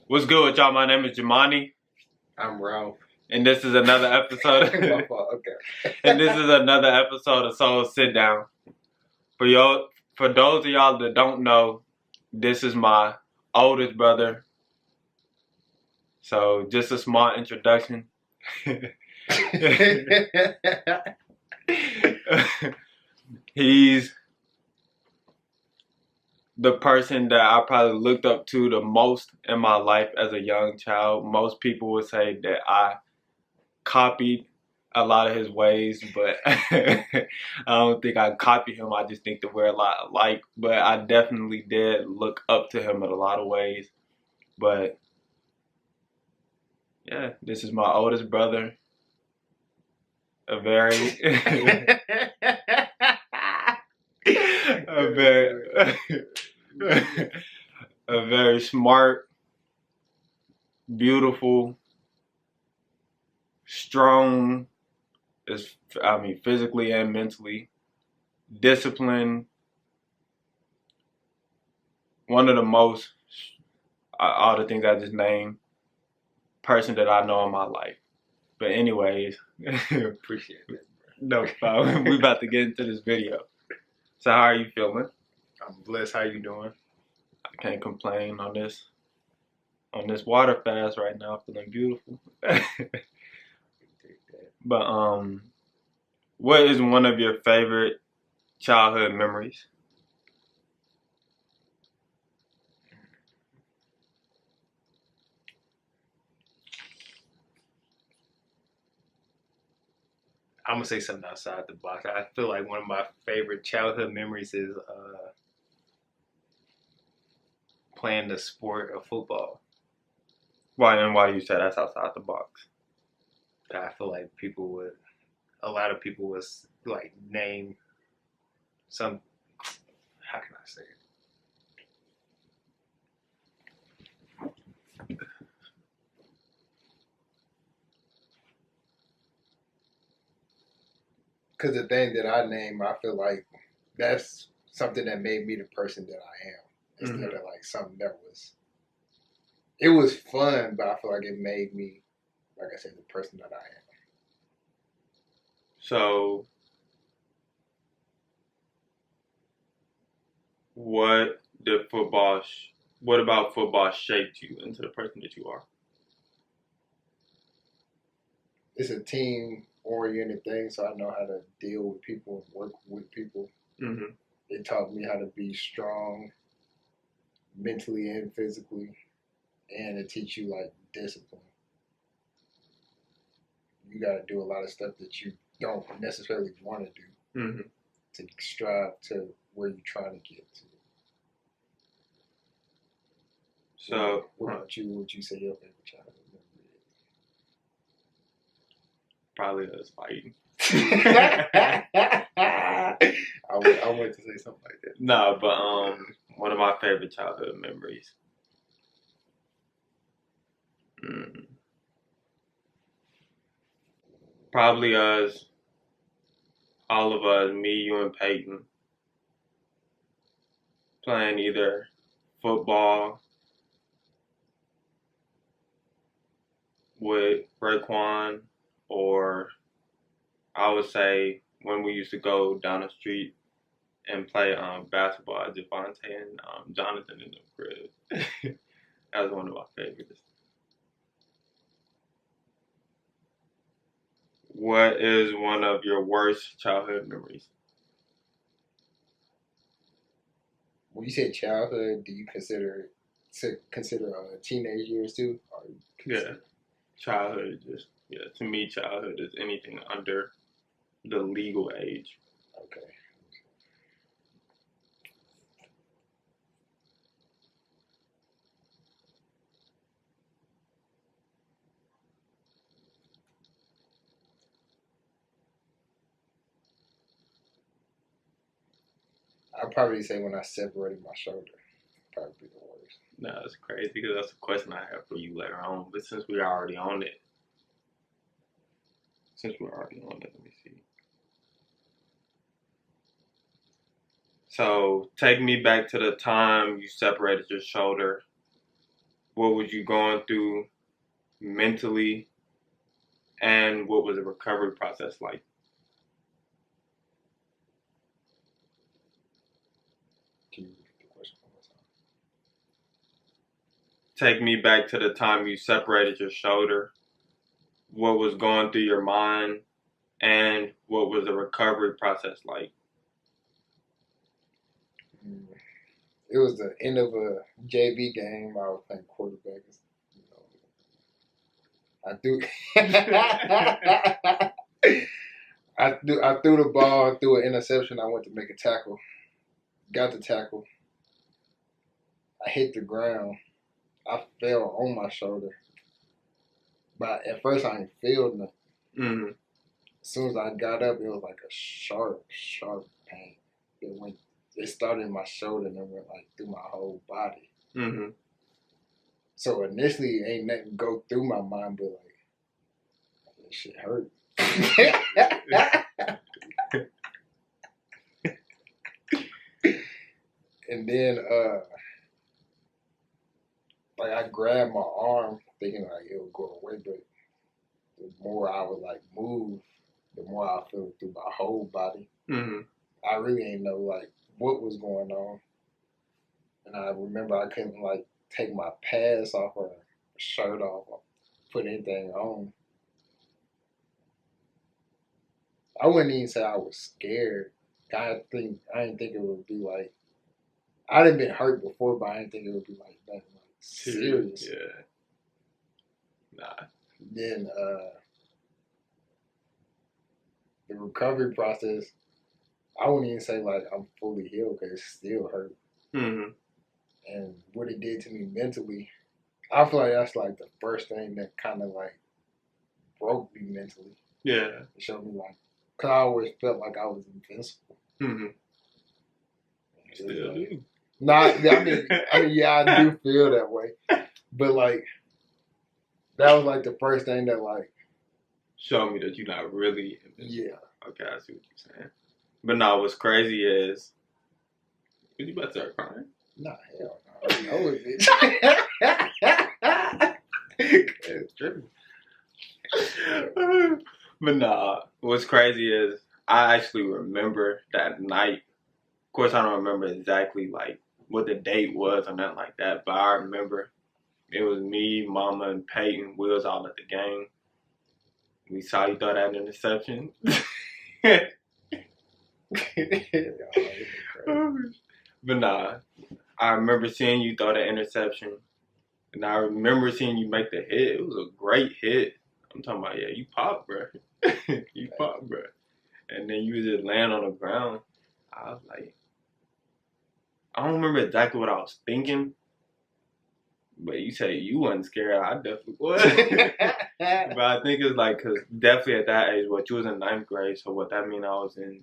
What's good with y'all? My name is Jamani, I'm Ralph. and this is another episode. My fault, okay. And this is another episode of Soul Sit Down. For those of y'all that don't know, this is my oldest brother. So just a small introduction. He's the person that I probably looked up to the most in my life as a young child. Most people would say that I copied a lot of his ways, but I don't think I copied him. I just think that we're a lot alike. But I definitely did look up to him in a lot of ways. But yeah, this is my oldest brother. A very a very smart, beautiful, strong, physically and mentally, disciplined, one of the most, all the things I just named, person that I know in my life. But anyways, Appreciate it. No problem. We about to get into this video. So how are you feeling? I'm blessed. How you doing? I can't complain on this water fast right now. Feeling beautiful. But what is one of your favorite childhood memories? I'm gonna say something outside the box. I feel like one of my favorite childhood memories is playing the sport of football. Why do you say that's outside the box? I feel like a lot of people would like name some. How can I say it? Because the thing that I name, I feel like that's something that made me the person that I am, instead of like something that was. It was fun, but I feel like it made me, like I said, the person that I am. So, what about football shaped you into the person that you are? It's a team-oriented thing, so I know how to deal with people and work with people. Mm-hmm. It taught me how to be strong, mentally and physically, and it teach you like discipline. You got to do a lot of stuff that you don't necessarily want to do to strive to where you're trying to get to. So, what about you? What would you say your favorite childhood memory is? Probably us fighting. I wanted to say something like that. No, but one of my favorite childhood memories. Probably us, all of us, me, you, and Peyton, playing either football with Raekwon, or I would say when we used to go down the street and play basketball at Javante and Jonathan in the crib. That was one of my favorites. What is one of your worst childhood memories? When you say childhood, do you consider teenage years too? Yeah, childhood to me, childhood is anything under the legal age. Okay. I'd probably say when I separated my shoulder, probably be the worst. No, it's crazy because that's a question I have for you later on. But since we're already on it, let me see. So take me back to the time you separated your shoulder. what was you going through mentally, and what was the recovery process like? Can you repeat the question one more time? Take me back to the time you separated your shoulder. What was going through your mind, and what was the recovery process like? It was the end of a JV game. I was playing quarterback. You know, I threw the ball, threw an interception. I went to make a tackle. Got the tackle. I hit the ground. I fell on my shoulder. But at first I didn't feel nothing. Mm-hmm. As soon as I got up, it was like a sharp pain. It started in my shoulder and then went like through my whole body. Mm-hmm. So initially, ain't nothing go through my mind, but like, that shit hurt. And then, like I grabbed my arm, thinking like it would go away, but the more I would like move, the more I feel it through my whole body. Mm-hmm. I really ain't know like what was going on, and I remember I couldn't like take my pads off or shirt off or put anything on. I wouldn't even say I was scared. I didn't think it would be like I didn't been hurt before, but I didn't think it would be like that like serious. Yeah. Nah. Then the recovery process, I wouldn't even say like I'm fully healed because it still hurt. Mm-hmm. And what it did to me mentally, I feel like that's like the first thing that kind of like broke me mentally. Yeah. It showed me like, cause I always felt like I was invincible. Mm-hmm. Still like, do. Not, I mean, yeah, I do feel that way, but like, that was like the first thing that like showed me that you're not really invincible. Yeah. Okay, I see what you're saying. But no, what's crazy is, you about to start crying? Nah, hell no. I know it. It's tripping. But nah, what's crazy is I actually remember that night. Of course, I don't remember exactly like what the date was or nothing like that, but I remember it was me, Mama, and Peyton. We was all at the game. We saw you throw that interception. But nah, I remember seeing you throw the interception, and I remember seeing you make the hit. It was a great hit. I'm talking about, yeah, you popped, bro. You popped, bro. And then you just land on the ground. I was like, I don't remember exactly what I was thinking, but you say you wasn't scared. I definitely was. But I think it's like, because definitely at that age, what, you was in 9th grade, so what that mean I was in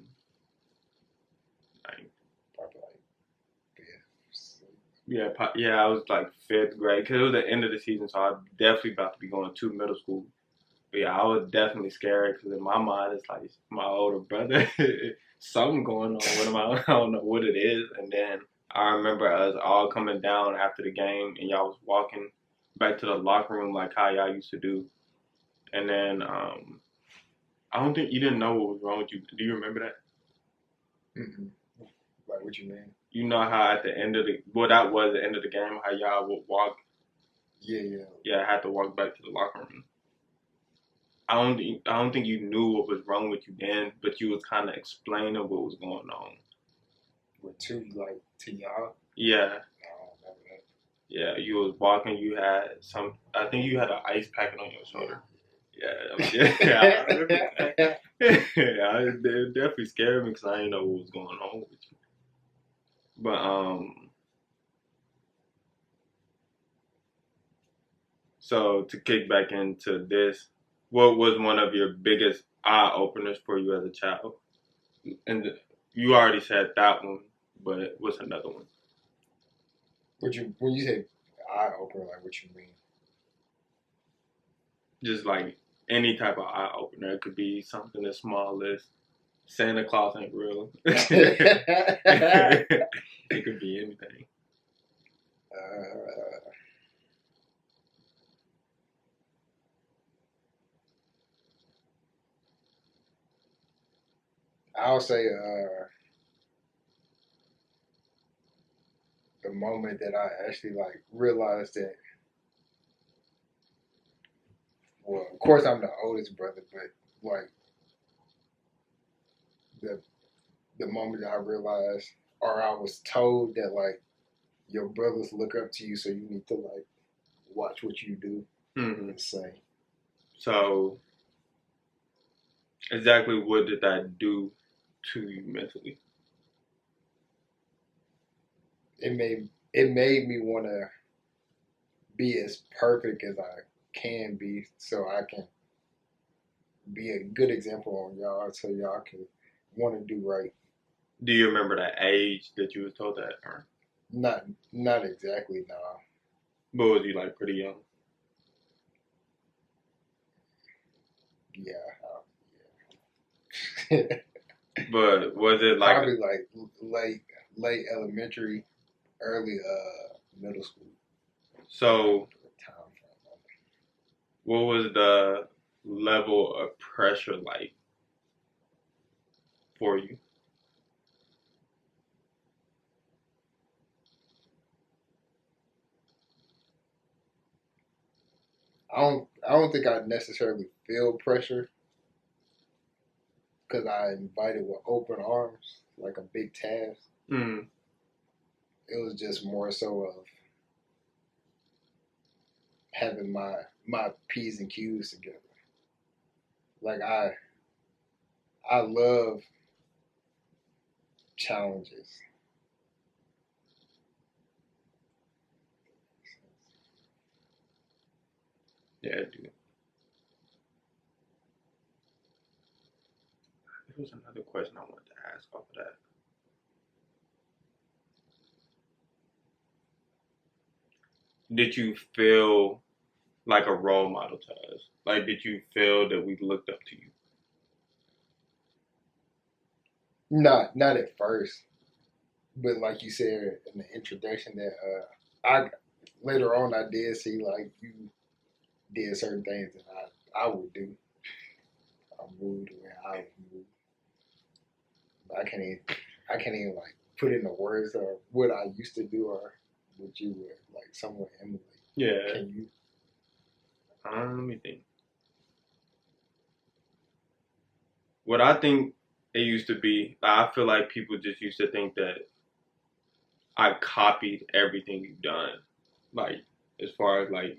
9th. Probably like Yeah, I was like 5th grade, because it was the end of the season, so I was definitely about to be going to middle school. But yeah, I was definitely scared, because in my mind, it's like my older brother, something going on with him. I don't know what it is. And then I remember us all coming down after the game, and y'all was walking back to the locker room like how y'all used to do. And then I don't think you didn't know what was wrong with you. Do you remember that? Mm-hmm. Like what you mean? You know how at the end of that was the end of the game, how y'all would walk. Yeah. Yeah, I had to walk back to the locker room. I don't think you knew what was wrong with you then, but you was kind of explaining what was going on. With to y'all? Yeah. I don't remember that. Yeah, you was walking. You had I think you had an ice packet on your shoulder. Yeah. Yeah, it definitely scared me because I didn't know what was going on with you. But so to kick back into this, what was one of your biggest eye openers for you as a child? And you already said that one, but what's another one? When you say eye opener, like what you mean? Just like any type of eye opener. It could be something as small as Santa Claus ain't real. It could be anything. I'll say the moment that I actually like realized that. Well, of course I'm the oldest brother, but like the the moment that I realized, or I was told that like your brothers look up to you, so you need to like watch what you do Hmm. and say. So, exactly what did that do to you mentally? It made me want to be as perfect as I can be, so I can be a good example on y'all, so y'all can want to do right. Do you remember that age that you was told that? Or Not not exactly, no. but was you like pretty young? Yeah, yeah. But was it like Probably like late elementary, early middle school so? time frame. What was the level of pressure like for you? I don't think I necessarily feel pressure because I invited with open arms, like a big task. Mm. It was just more so of having my p's and q's together. Like I love challenges. Yeah, dude. There was another question I wanted to ask off of that. Did you feel like a role model to us? Like, did you feel that we looked up to you? Not at first, but like you said in the introduction, that I later on I did see like you did certain things that I would do. I moved the way I would move. But I can't even like put in the words or what I used to do or what you would like someone emulate. Yeah. Can you? Let me think. What I think it used to be, I feel like people just used to think that I copied everything you've done. Like, as far as like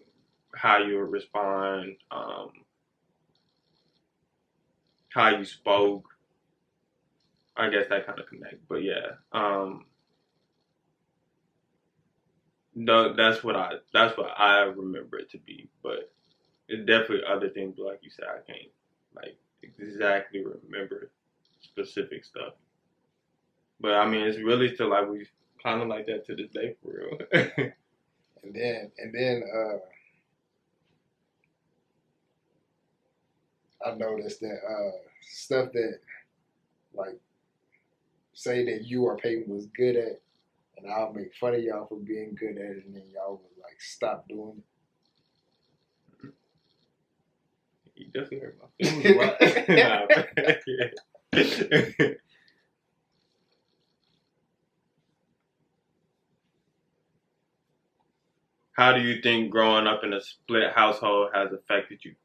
how you would respond, how you spoke. I guess that kind of connect. But yeah, no, that's what I remember it to be. But it's definitely other things, like you said, I can't like exactly remember specific stuff. But I mean, it's really still like we kind of like that to this day for real. And then I noticed that stuff that like say that you or Peyton was good at, and I'll make fun of y'all for being good at it, and then y'all would like stop doing You definitely hurt my feelings a lot. Nah, how do you think growing up in a split household has affected you?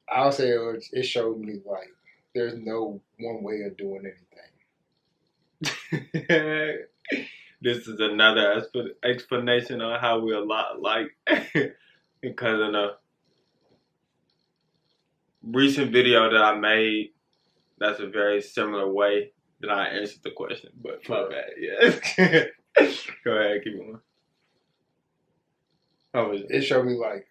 it. I'll say it showed me like there's no one way of doing This is another explanation on how we're a lot alike. Because in a recent video that I made, that's a very similar way that I answered the question. But my bad, yeah. Go ahead, keep going. How was it? anything. It showed me like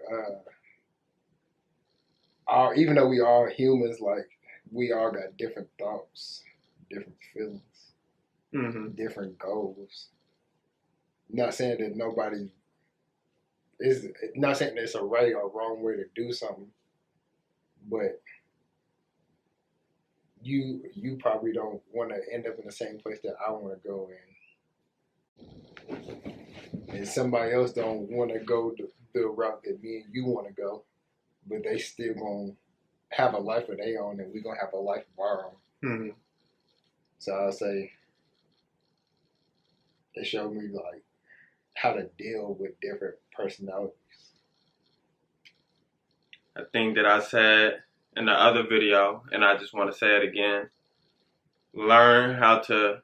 even though we are humans, like we all got different thoughts, different feelings, Mm-hmm. different goals. Not saying that nobody is, not saying that it's a right or wrong way to do something, but you probably don't want to end up in the same place that I want to go in, and somebody else don't want to go the route that me and you want to go, but they still gonna have a life of their own, and we gonna have a life of our own. Mm-hmm. So I'll say it showed me like how to deal with different personalities. A thing that I said in the other video, and I just want to say it again: learn how to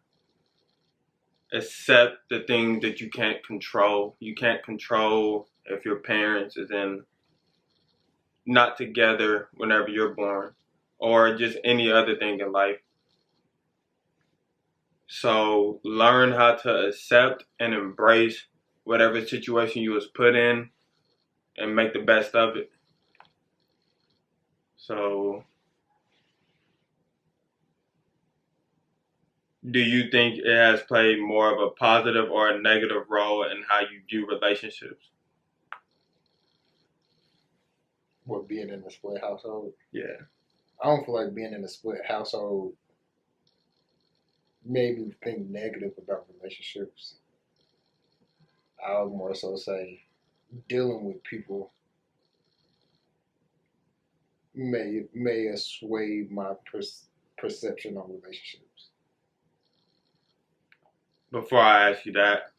accept the thing that you can't control. You can't control if your parents is in not together whenever you're born, or just any other thing in life. So learn how to accept and embrace whatever situation you was put in and make the best of it. So do you think it has played more of a positive or a negative role in how you view relationships? What, being in a split household? Yeah. I don't feel like being in a split household made me think negative about relationships. I would more so say dealing with people may assuage my perception on relationships. Before I ask you that,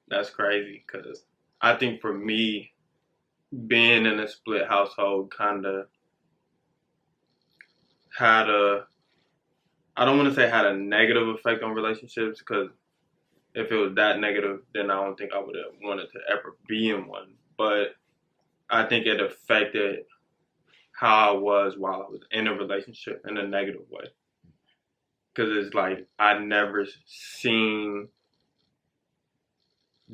that's crazy because I think for me, being in a split household kind of had I don't want to say had a negative effect on relationships because if it was that negative, then I don't think I would have wanted to ever be in one. But I think it affected how I was while I was in a relationship in a negative way. Because it's like I never seen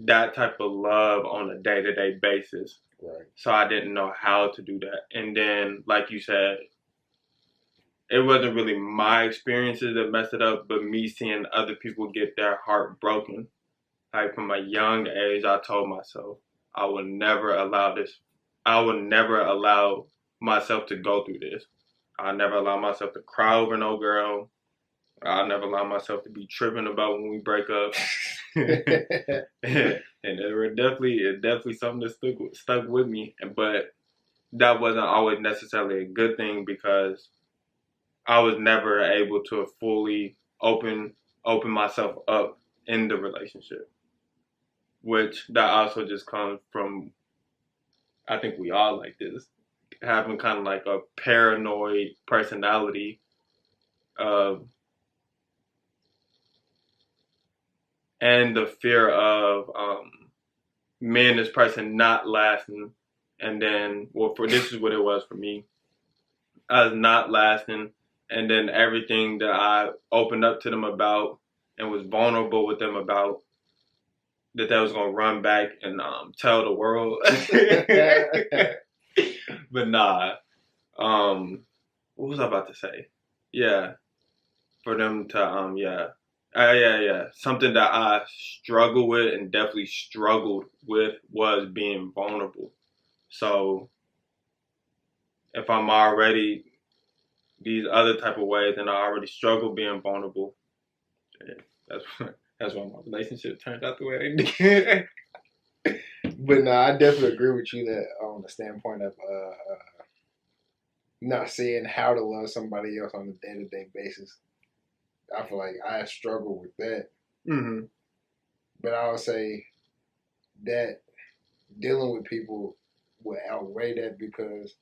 that type of love on a day-to-day basis. Right. So I didn't know how to do that. And then, like you said, it wasn't really my experiences that messed it up, but me seeing other people get their heart broken. Like from a young age, I told myself I would never allow this. I would never allow myself to go through this. I never allow myself to cry over no girl. I never allow myself to be tripping about when we break up. And it definitely something that stuck with me. But that wasn't always necessarily a good thing because I was never able to fully open myself up in the relationship. Which that also just comes from, I think we all like this, having kind of like a paranoid personality of, and the fear of me and this person not lasting. And then, well, this is what it was for me. I was not lasting. And then everything that I opened up to them about and was vulnerable with them about, that they was going to run back and tell the world. But nah. What was I about to say? Yeah. For them to, yeah. Something that I struggled with and definitely struggled with was being vulnerable. So if I'm already these other type of ways and I already struggle being vulnerable, that's that's why my relationship turned out the way it did. But no, I definitely agree with you that on the standpoint of not seeing how to love somebody else on a day-to-day basis. I feel like I struggle with that. Mm-hmm. But I would say that dealing with people would outweigh that because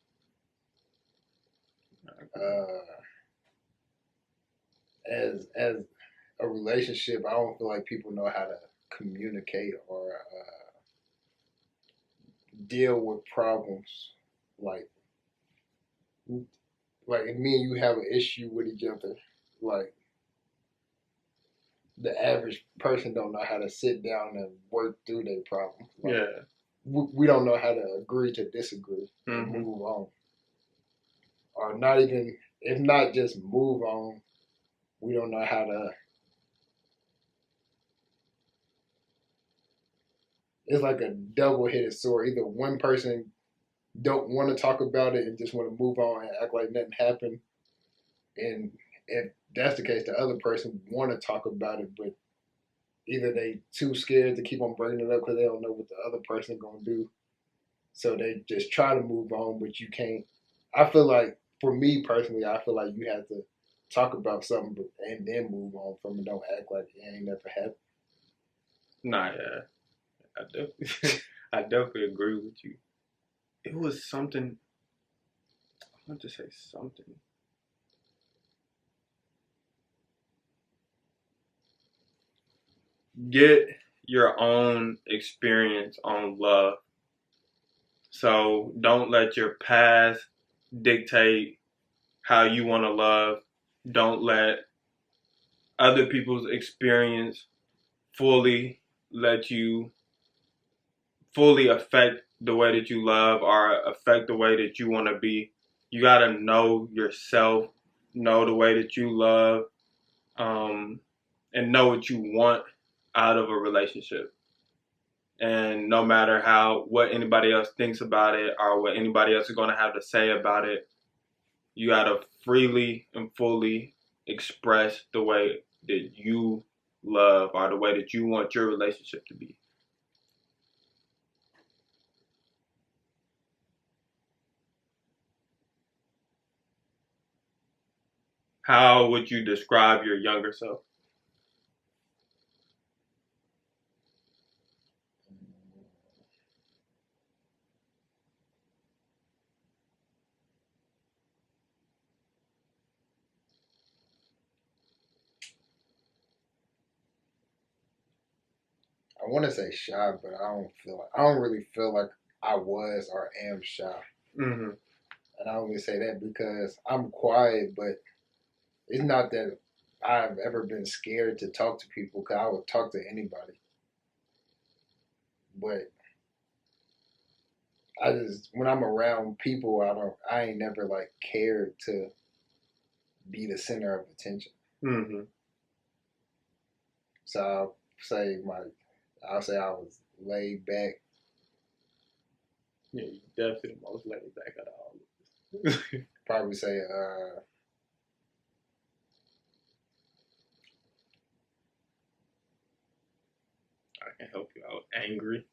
as a relationship, I don't feel like people know how to communicate or deal with problems like if me and you have an issue with each other, like the average person don't know how to sit down and work through their problems. Like, yeah. We don't know how to agree to disagree and move on. Or not even, if not just move on, we don't know how to. It's like a double-headed sword. Either one person don't want to talk about it and just want to move on and act like nothing happened, and if that's the case, the other person want to talk about it, but either they too scared to keep on bringing it up because they don't know what the other person gonna do, so they just try to move on, but you can't. I feel like, for me personally, I feel like you have to talk about something and then move on from it. Don't act like it ain't never happened. Nah, yeah, I definitely, I definitely agree with you. It was something. I want to say something. Get your own experience on love. So don't let your past dictate how you want to love. Don't let other people's experience fully let you fully affect the way that you love or affect the way that you want to be. You got to know yourself, know the way that you love, um, and know what you want out of a relationship. And no matter what anybody else thinks about it or what anybody else is going to have to say about it, you got to freely and fully express the way that you love or the way that you want your relationship to be. How would you describe your younger self? I want to say shy, but I don't really feel like I was or am shy. Mm-hmm. And I only say that because I'm quiet, but it's not that I've ever been scared to talk to people because I would talk to anybody. But I just, when I'm around people, I ain't never like cared to be the center of attention. Mm-hmm. So I'll say I was laid back. Yeah, you definitely the most laid back out of all of us. Probably say, I can help you out. Angry.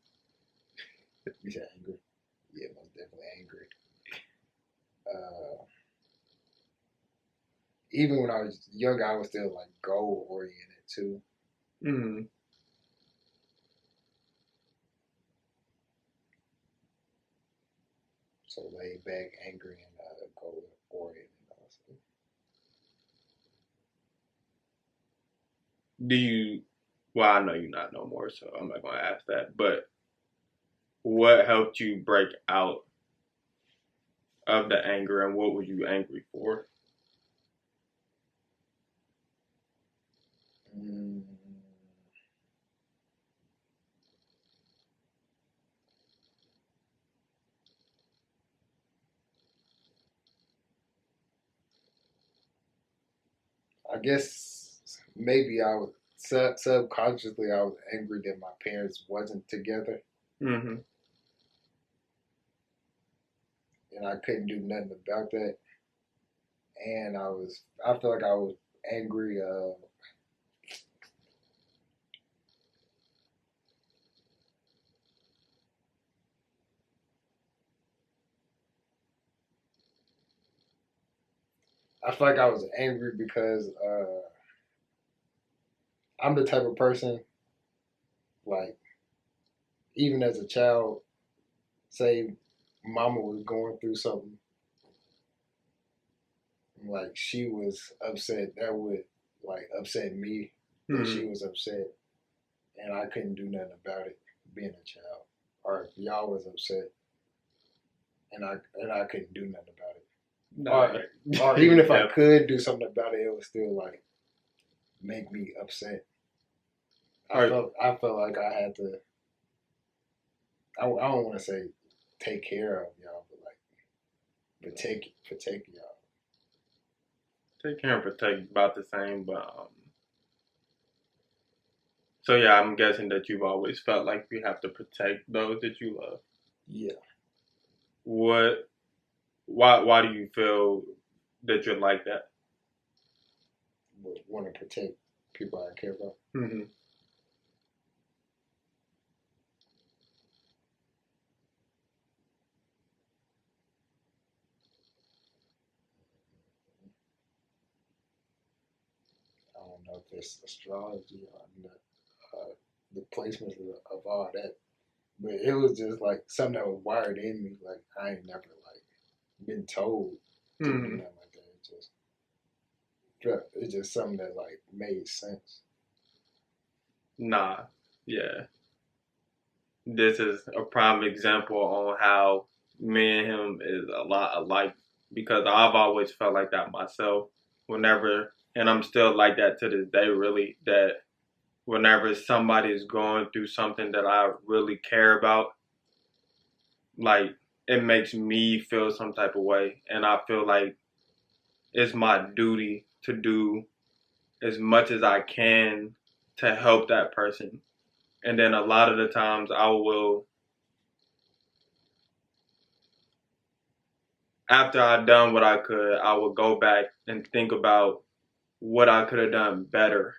you said angry. Yeah, most definitely angry. Uh, Even when I was younger, I was still like goal oriented too. Mm-hmm. So laid back, angry, and goal oriented. Also. Do you? Well, I know you're not no more, so I'm not gonna ask that. But what helped you break out of the anger, and what were you angry for? Mm, I guess maybe I was subconsciously I was angry that my parents wasn't together Mm-hmm. and I couldn't do nothing about that. And I feel like I was angry. I feel like I was angry because I'm the type of person like even as a child, say mama was going through something like she was upset, that would like upset me that she Mm-hmm. was upset and I couldn't do nothing about it being a child. Or if y'all was upset and I couldn't do nothing about it. Nah, Or even if I def- could do something about it, it would still like make me upset. or I felt like I had to. I don't want to say take care of y'all, but like protect y'all. Take care and protect about the same, but so yeah, I'm guessing that you've always felt like you have to protect those that you love. Yeah. What? Why do you feel that you're like that? But want to protect people I care about. Mm-hmm. I don't know if it's astrology or not, the placements of all that. But it was just like something that was wired in me. Like I ain't never like been told to do Mm-hmm. nothing like that. It's just something that like made sense. Nah. Yeah. This is a prime example on how me and him is a lot alike because I've always felt like that myself. Whenever, and I'm still like that to this day, really. That whenever somebody is going through something that I really care about, like it makes me feel some type of way, and I feel like it's my duty to do as much as I can to help that person. And then a lot of the times I will, after I've done what I could, I will go back and think about what I could have done better.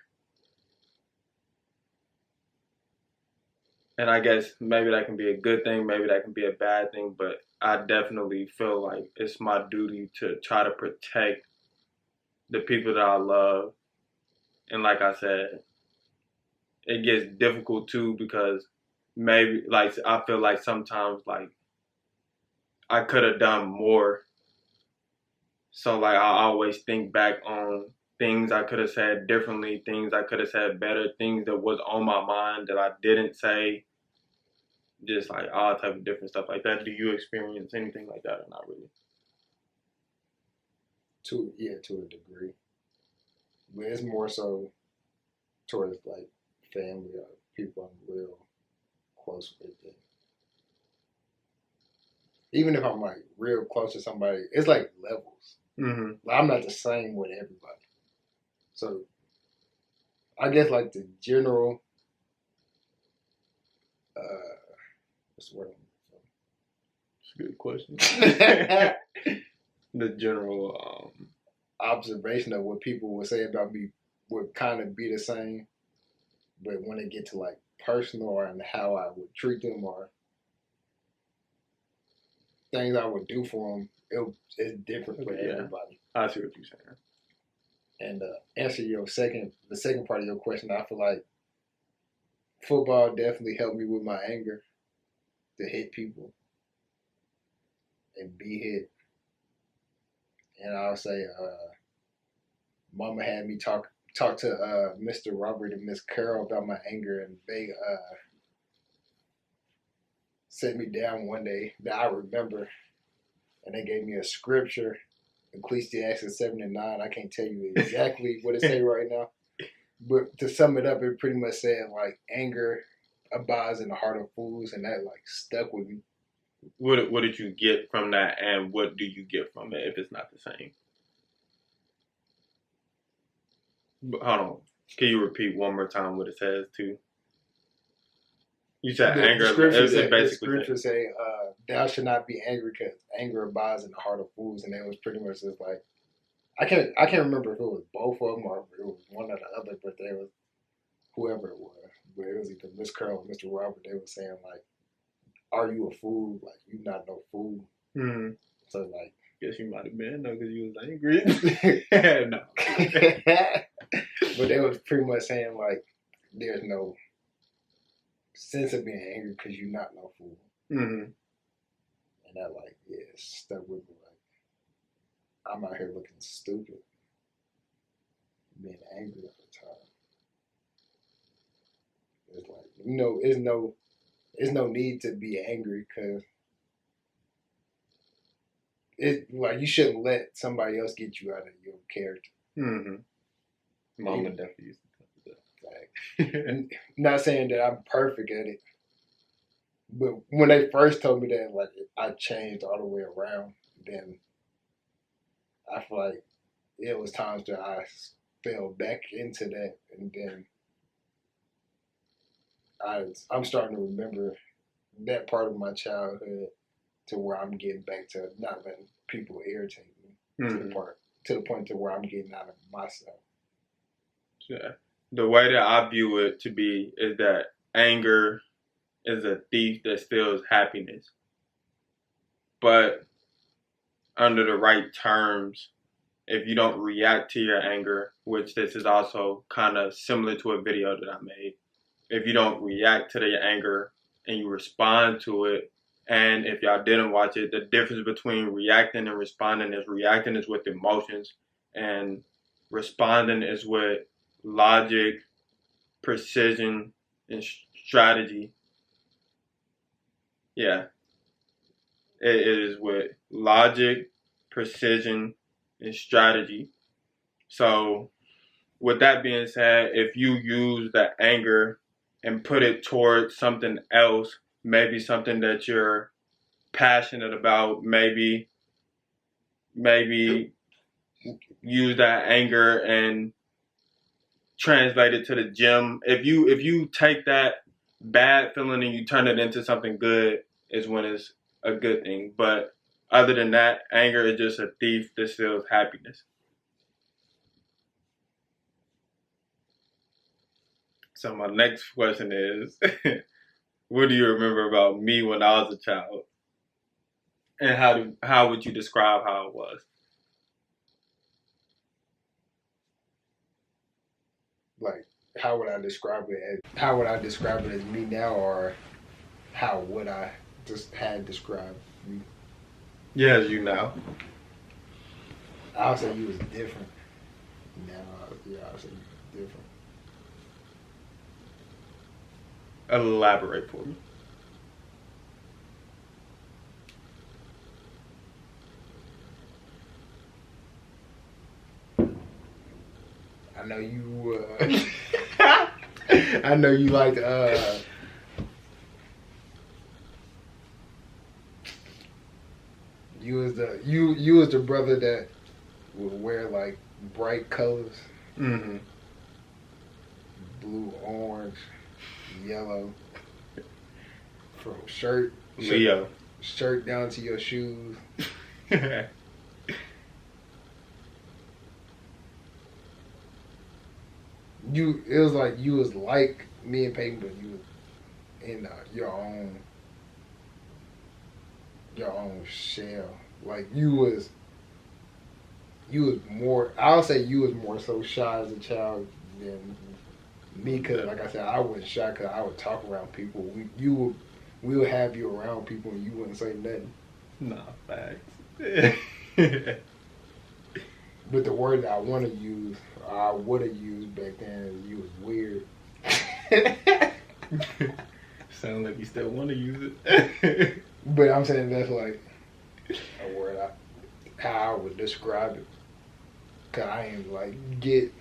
And I guess maybe that can be a good thing, maybe that can be a bad thing, but I definitely feel like it's my duty to try to protect the people that I love. And like I said, it gets difficult too because maybe like I feel like sometimes like I could have done more. So like I always think back on things I could have said differently, things I could have said better, things that was on my mind that I didn't say, just like all type of different stuff like that. Do you experience anything like that or not really? To a degree, but it's more so towards like family or people I'm real close with. And even if I'm like real close to somebody, it's like levels. Mm-hmm. Like, I'm not the same with everybody. So I guess like the general, what's the word? It's a good question. The general, Observation of what people would say about me would kind of be the same, but when it get to like personal or and how I would treat them or things I would do for them, it's different for yeah, everybody. I see what you're saying. And answer the second part of your question, I feel like football definitely helped me with my anger to hit people and be hit. And I'll say, Mama had me talk to Mr. Robert and Miss Carol about my anger, and they set me down one day that I remember, and they gave me a scripture, Ecclesiastes 7:9. I can't tell you exactly what it say right now, but to sum it up, it pretty much said like anger abides in the heart of fools, and that like stuck with me. What did you get from that, and what do you get from it if it's not the same? Hold on. Can you repeat one more time what it says too? You said anger. The scripture say, "Thou should not be angry, because anger abides in the heart of fools." And it was pretty much just like I can't remember if it was both of them or if it was one or the other, but they was whoever it was. But it was either Miss Carol or Mr. Robert. They were saying like, "Are you a fool? Like you not no fool." Mm-hmm. So like, guess you might have been though because you was angry. No. But they was pretty much saying like, "There's no sense of being angry because you're not no fool." Mm-hmm. And that like, yeah, stuck with me. Like I'm out here looking stupid, being angry all the time. It's like it's no need to be angry because it like you shouldn't let somebody else get you out of your character. Mm-hmm. Mama definitely used to Like, and not saying that I'm perfect at it, but when they first told me that, like I changed all the way around. Then I feel like it was times that I fell back into that, and then I'm starting to remember that part of my childhood to where I'm getting back to not letting people irritate me to the point to where I'm getting out of myself. Yeah. The way that I view it to be is that anger is a thief that steals happiness. But under the right terms, if you don't react to your anger, which this is also kind of similar to a video that I made, if you don't react to your anger and you respond to it, and if y'all didn't watch it, the difference between reacting and responding is reacting is with emotions and responding is with logic, precision, and strategy. Yeah. It is with logic, precision, and strategy. So, with that being said, if you use the anger and put it towards something else, maybe something that you're passionate about, maybe use that anger and translate it to the gym. If you take that bad feeling and you turn it into something good, is when it's a good thing. But other than that, anger is just a thief that steals happiness. So my next question is, what do you remember about me when I was a child? And how would you describe how it was? Like, how would I describe it as me now, or how would I just had described me? Yeah, as you now. I'll say you was different. Now, I'll say you was different. Elaborate for me. I know you. I know you like. You was the brother that would wear like bright colors. Mm-hmm. Blue, orange, yellow. From shirt Leo. Shirt down to your shoes. It was like you was like me and Peyton, but you was in your own shell. Like you was more. I'll say you was more so shy as a child than me, because like I said, I wasn't shy because I would talk around people. We would have you around people and you wouldn't say nothing. Nah, facts. But the word that I want to use, or I would have used back then, is you was weird. Sound like you still want to use it. But I'm saying that's like a word how I would describe it. Cause I ain't like get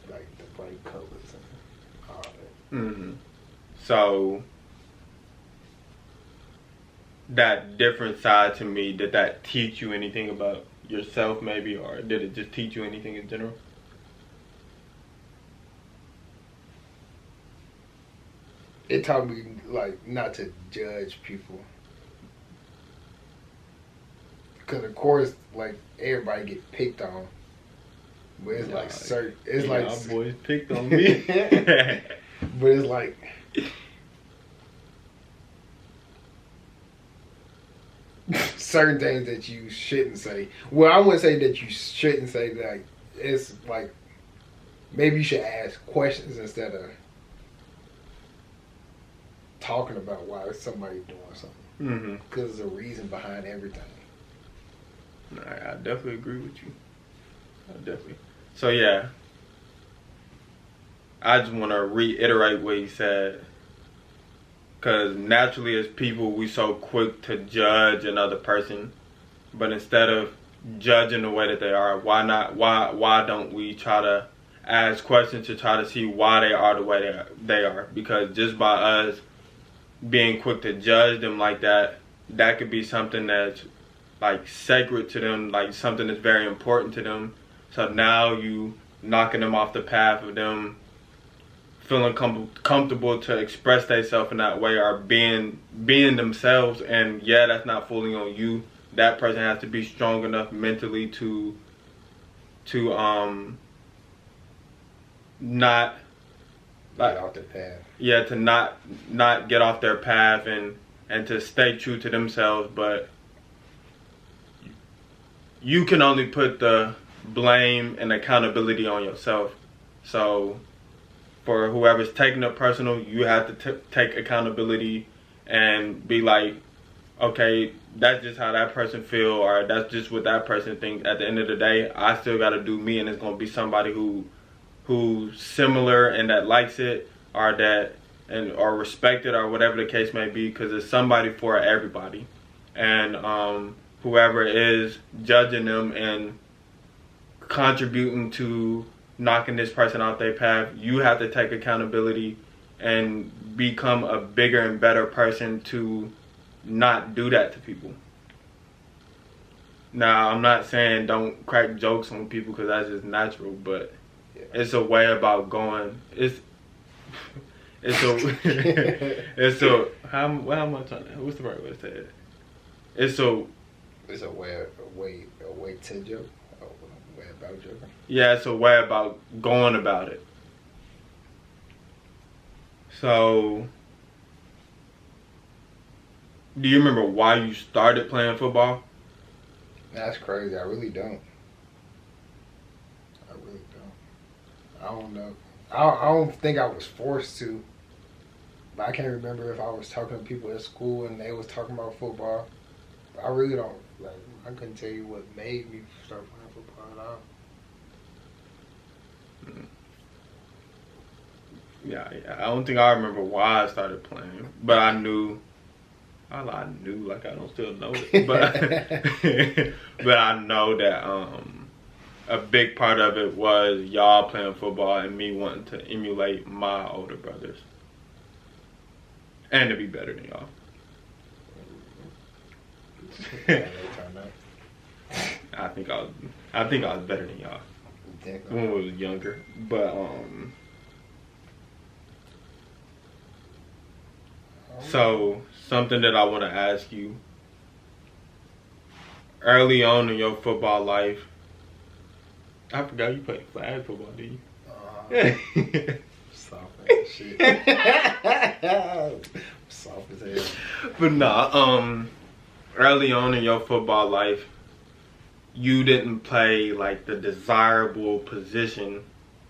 like the bright colors and all that. Mm-hmm. So that different side to me, did that teach you anything about yourself maybe, or did it just teach you anything in general? It taught me like not to judge people. Cause of course, like everybody get picked on, but it's like certain. It's like our boys picked on me. But it's like certain things that you shouldn't say. Well, I wouldn't say that you shouldn't say that. It's like maybe you should ask questions instead of talking about why somebody's doing something. Because there's a reason behind everything. I definitely agree with you. So yeah, I just want to reiterate what he said. Because naturally as people, we so quick to judge another person. But instead of judging the way that they are, why don't we try to ask questions to try to see why they are the way they are? Because just by us being quick to judge them like that, that could be something that's like sacred to them, like something that's very important to them. So now you knocking them off the path of them feeling comfortable to express themselves in that way, or being themselves. And yeah, that's not fully on you. That person has to be strong enough mentally to not Get off the path. Yeah, to not get off their path and to stay true to themselves. But you can only put the blame and accountability on yourself. So for whoever's taking it personal, you have to take accountability and be like, okay, that's just how that person feel, or that's just what that person thinks. At the end of the day, I still got to do me, and it's going to be somebody who's similar and that likes it, or that or respect it, or whatever the case may be, because it's somebody for everybody. And whoever is judging them and contributing to knocking this person off their path, you have to take accountability and become a bigger and better person to not do that to people. Now, I'm not saying don't crack jokes on people, because that's just natural, but it's a way about going. It's a how much on that? What's the right way to say it? It's a way to joke. A way about joking. Yeah, it's a way about going about it. So, do you remember why you started playing football? That's crazy. I really don't. I don't know. I don't think I was forced to. But I can't remember if I was talking to people at school and they was talking about football. I really don't. Like, I couldn't tell you what made me start playing football at all. Yeah. I don't think I remember why I started playing, but I knew. I knew, like I don't still know it, but but I know that a big part of it was y'all playing football and me wanting to emulate my older brothers and to be better than y'all. I think I was better than y'all when we was younger, but so something that I want to ask you: early on in your football life, I forgot you played flag football, did you? Soft as shit. Soft as hell. But nah, early on in your football life, you didn't play like the desirable position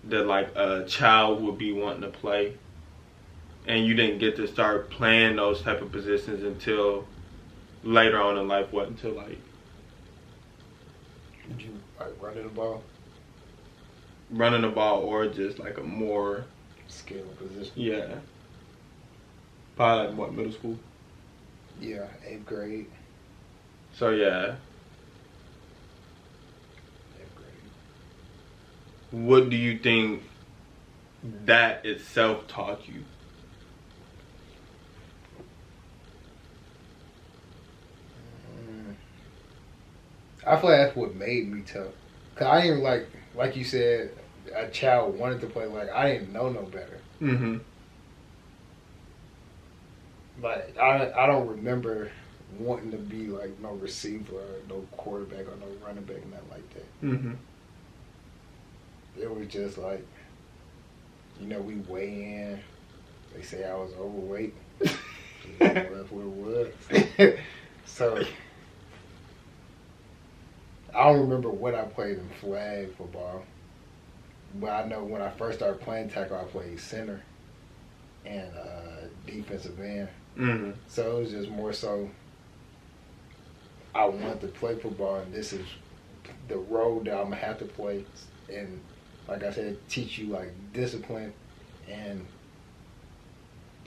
that like a child would be wanting to play. And you didn't get to start playing those type of positions until later on in life. What, until like? Did you like running the ball? Running the ball, or just like a more skilled position? Yeah. Probably like what, middle school? Yeah, 8th grade. So yeah. 8th grade. What do you think that itself taught you? I feel like that's what made me tough. Cause I didn't like you said, a child wanted to play. Like, I didn't know no better. Mm-hmm. Like, I don't remember wanting to be like no receiver, or no quarterback, or no running back, nothing like that. Mm-hmm. It was just like, we weigh in. They say I was overweight. That's what it was. So I don't remember what I played in flag football, but I know when I first started playing tackle, I played center and defensive end. Mm-hmm. So it was just more so I wanted to play football, and this is the role that I'm gonna have to play. And like I said, teach you like discipline and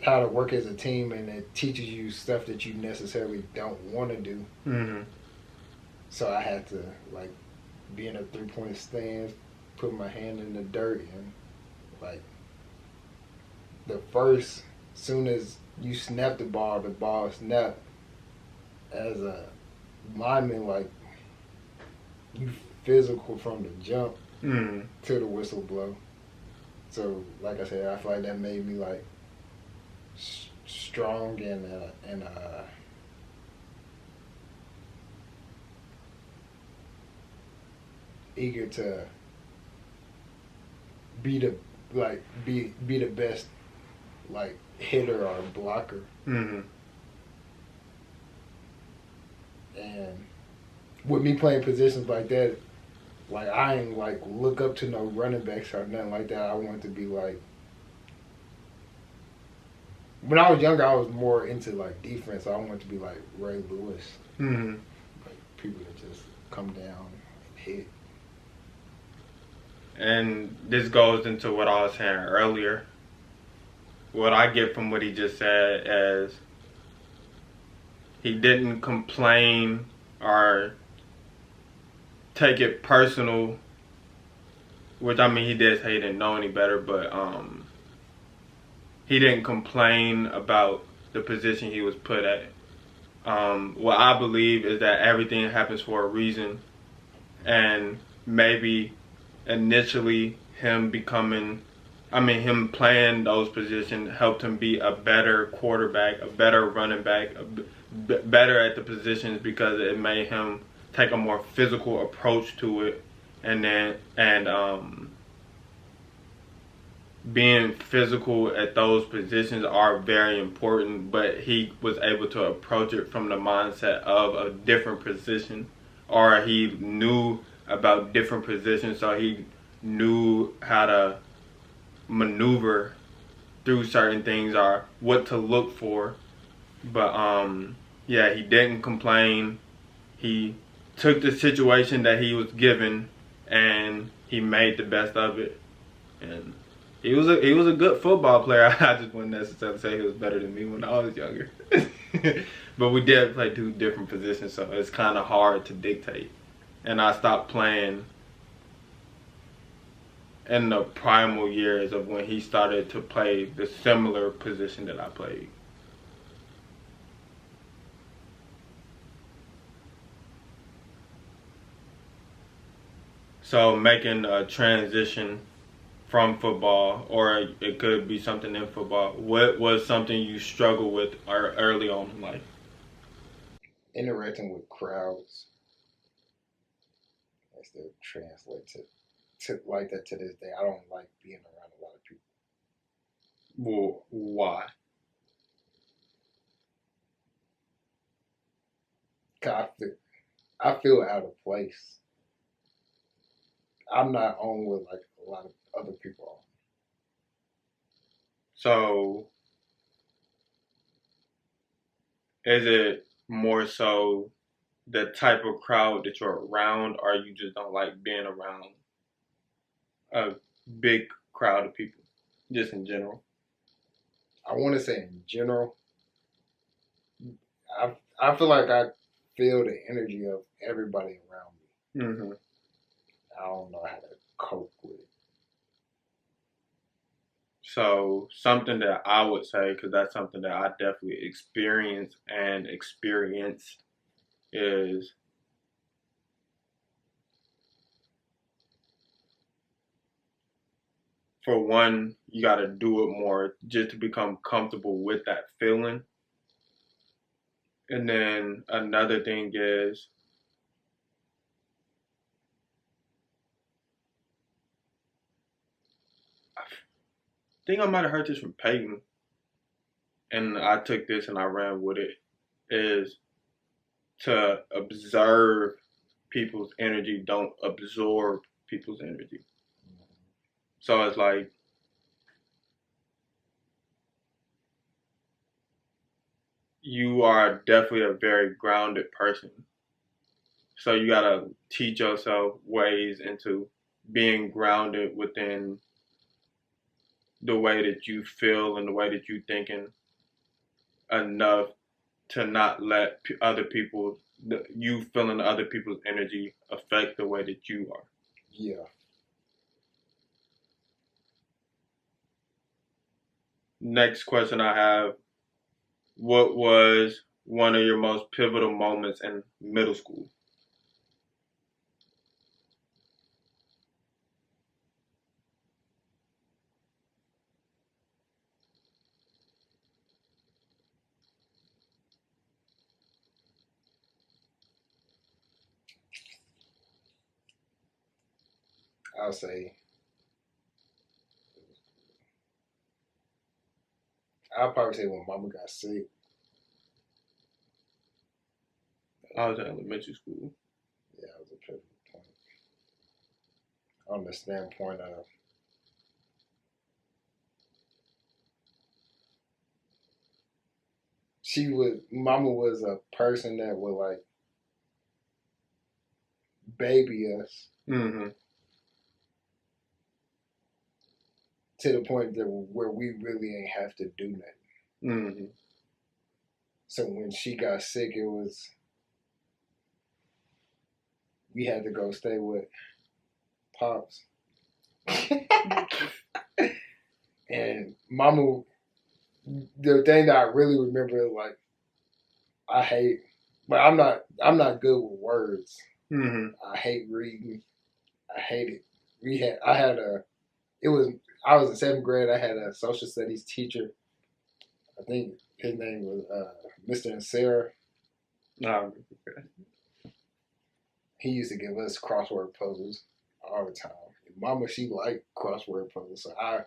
how to work as a team, and it teaches you stuff that you necessarily don't want to do. Mm-hmm. So I had to like be in a 3-point stance, put my hand in the dirt, and like soon as you snap the ball snap as a linemen, like, you physical from the jump Mm. to the whistle blow. So, like I said, I feel like that made me like strong and eager to be the be the best like hitter or blocker. Mm. And with me playing positions like that, like I ain't like look up to no running backs or nothing like that. I want to be like when I was younger, I was more into like defense. I wanted to be like Ray Lewis, Mm. like people that just come down and hit. And this goes into what I was saying earlier. What I get from what he just said is he didn't complain or take it personal, which I mean he did say he didn't know any better, but he didn't complain about the position he was put at. What I believe is that everything happens for a reason, and maybe initially him playing those positions helped him be a better quarterback, a better running back, better at the positions because it made him take a more physical approach to it, and being physical at those positions are very important, but he was able to approach it from the mindset of a different position, or he knew about different positions, so he knew how to maneuver through certain things or what to look for. But yeah, he didn't complain. He took the situation that he was given and he made the best of it. And he was a good football player. I just wouldn't necessarily say he was better than me when I was younger. But we did play two different positions, so it's kind of hard to dictate. And I stopped playing in the primal years of when he started to play the similar position that I played. So making a transition from football, or it could be something in football. What was something you struggled with early on in life? Interacting with crowds, I still translate to like that to this day. I don't like being around a lot of people. Well, why? 'Cause I feel out of place. I'm not on with like a lot of other people. So is it more so the type of crowd that you're around, or you just don't like being around a big crowd of people, just in general? I want to say in general, I feel like I feel the energy of everybody around me. Mm-hmm. I don't know how to cope with it. So something that I would say, because that's something that I definitely experienced, is for one, you got to do it more just to become comfortable with that feeling. And then another thing is, I think I might have heard this from Peyton, and I took this and I ran with it, is to observe people's energy, don't absorb people's energy. So it's like you are definitely a very grounded person. So you gotta teach yourself ways into being grounded within the way that you feel and the way that you thinking enough to not let other people, you feeling other people's energy affect the way that you are. Yeah. Next question I have: what was one of your most pivotal moments in middle school? I'll say I'll probably say when Mama got sick. I was in elementary school. Yeah, it was a pivotal point. On the standpoint of Mama was a person that would like baby us Mm-hmm. to the point that where we really ain't have to do nothing. Mm-hmm. So when she got sick, it was we had to go stay with Pops. And Mama, the thing that I really remember, like I hate, but I'm not good with words. Mm-hmm. I hate reading. I hate it. I had a, it was, I was in seventh grade. I had a social studies teacher. I think his name was Mr. and Sarah. No. He used to give us crossword puzzles all the time. And Mama, she liked crossword puzzles, so I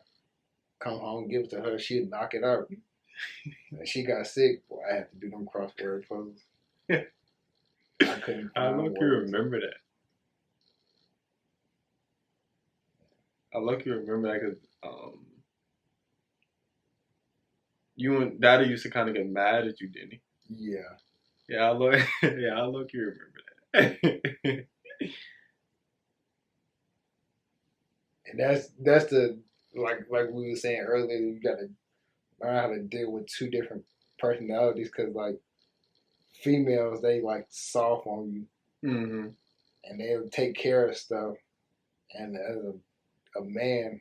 come home, give it to her. She'd knock it out. And she got sick. Boy, I had to do them crossword puzzles. I couldn't I find look you words. remember that. I look you remember that because you and Daddy used to kind of get mad at you, didn't he? Yeah. Yeah, I look. Yeah, I look you remember that. And that's the like we were saying earlier, you gotta learn how to deal with two different personalities because like females they like soft on you Mm-hmm. and they'll take care of stuff, and as a man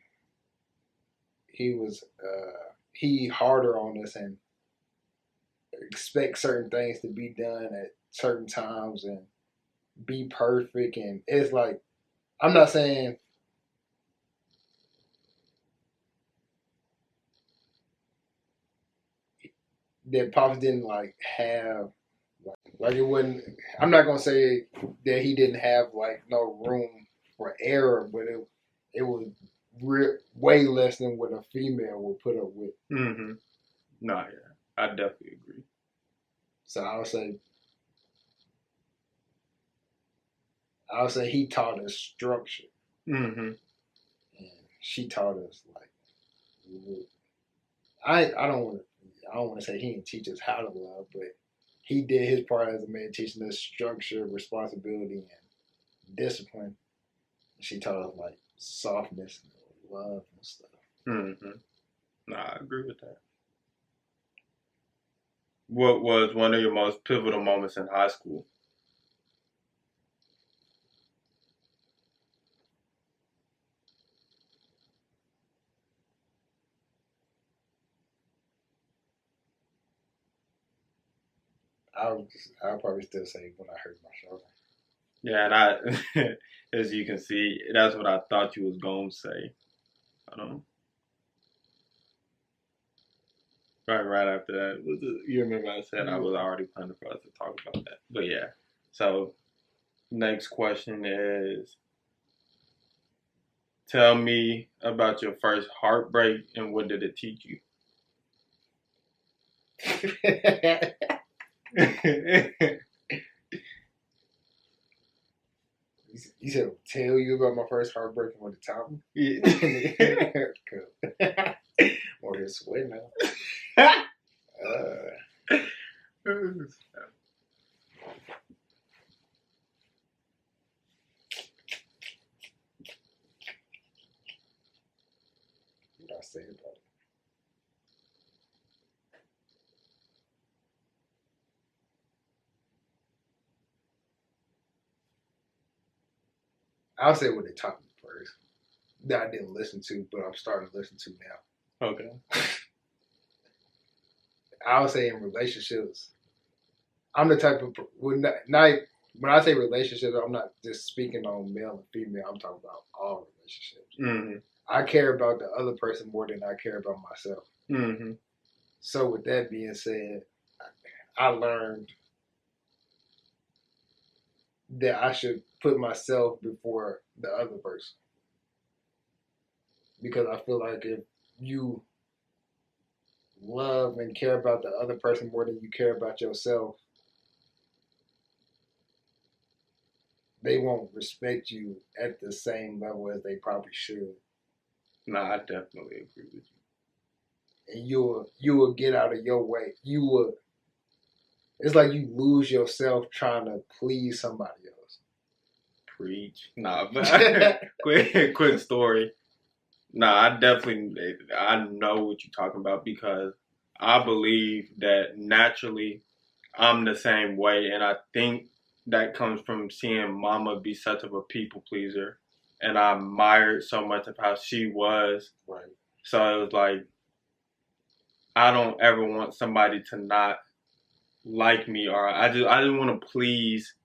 he harder on us and expect certain things to be done at certain times and be perfect, and it's like I'm not saying that Pops didn't like have like it wouldn't. I'm not gonna say that he didn't have like no room for error, but it was way less than what a female would put up with. Mm-hmm. No, yeah, I definitely agree. So I'll say he taught us structure, Mm-hmm. and she taught us like I don't want to say he didn't teach us how to love, but he did his part as a man, teaching us structure, responsibility, and discipline. She taught us like softness and love and stuff. Mm-hmm. No, I agree with that. What was one of your most pivotal moments in high school? I'll probably still say when I hurt my shoulder. Yeah, and I, as you can see, that's what I thought you was gonna say. I don't know. Right after that, you remember I said I was already planning for us to talk about that. But yeah, so next question is, tell me about your first heartbreak and what did it teach you? You said tell you about my first heartbreak and what it taught me. Yeah. Cool. Or you're sweating now. What did I say about it? I'll say what it taught me first. That I didn't listen to, but I'm starting to listen to now. Okay. I'll say in relationships, I'm the type of when I say relationships, I'm not just speaking on male and female. I'm talking about all relationships. Mm-hmm. I care about the other person more than I care about myself. Mm-hmm. So with that being said, I learned that I should put myself before the other person because I feel like if you love and care about the other person more than you care about yourself, they won't respect you at the same level as they probably should. No, I definitely agree with you. And you will get out of your way. You will. It's like you lose yourself trying to please somebody else. Preach. Nah, but quick story. Nah, I know what you're talking about because I believe that naturally I'm the same way, and I think that comes from seeing Mama be such of a people pleaser, and I admired so much of how she was. Right. So it was like I don't ever want somebody to not like me, or I just want to please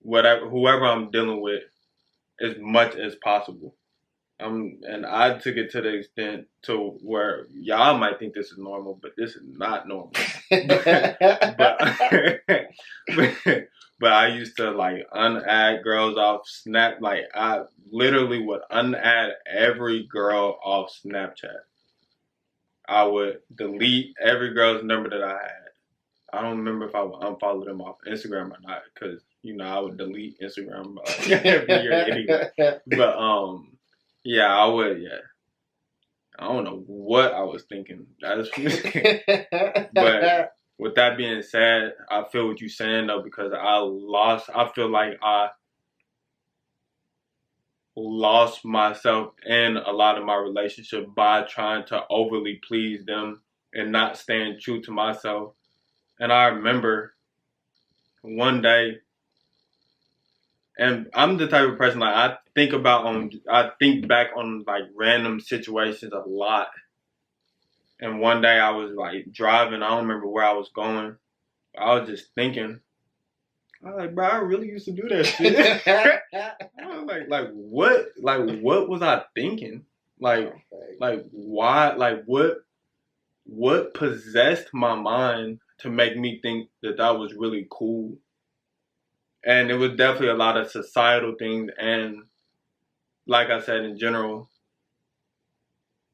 whoever I'm dealing with as much as possible. And I took it to the extent to where y'all might think this is normal, but this is not normal. but but I used to like unadd girls off Snap. Like I literally would unadd every girl off Snapchat. I would delete every girl's number that I had. I don't remember if I would unfollow them off Instagram or not, because I would delete Instagram every year anyway. But yeah, I would. Yeah, I don't know what I was thinking. But with that being said, I feel what you're saying though, because I feel like I lost myself in a lot of my relationship by trying to overly please them and not staying true to myself. And I remember one day, and I'm the type of person like I think back on like random situations a lot. And one day I was like driving, I don't remember where I was going. I was just thinking, I was like, bro, I really used to do that shit. I was what was I thinking? Like why? Like what possessed my mind to make me think that was really cool? And it was definitely a lot of societal things, and like I said, in general,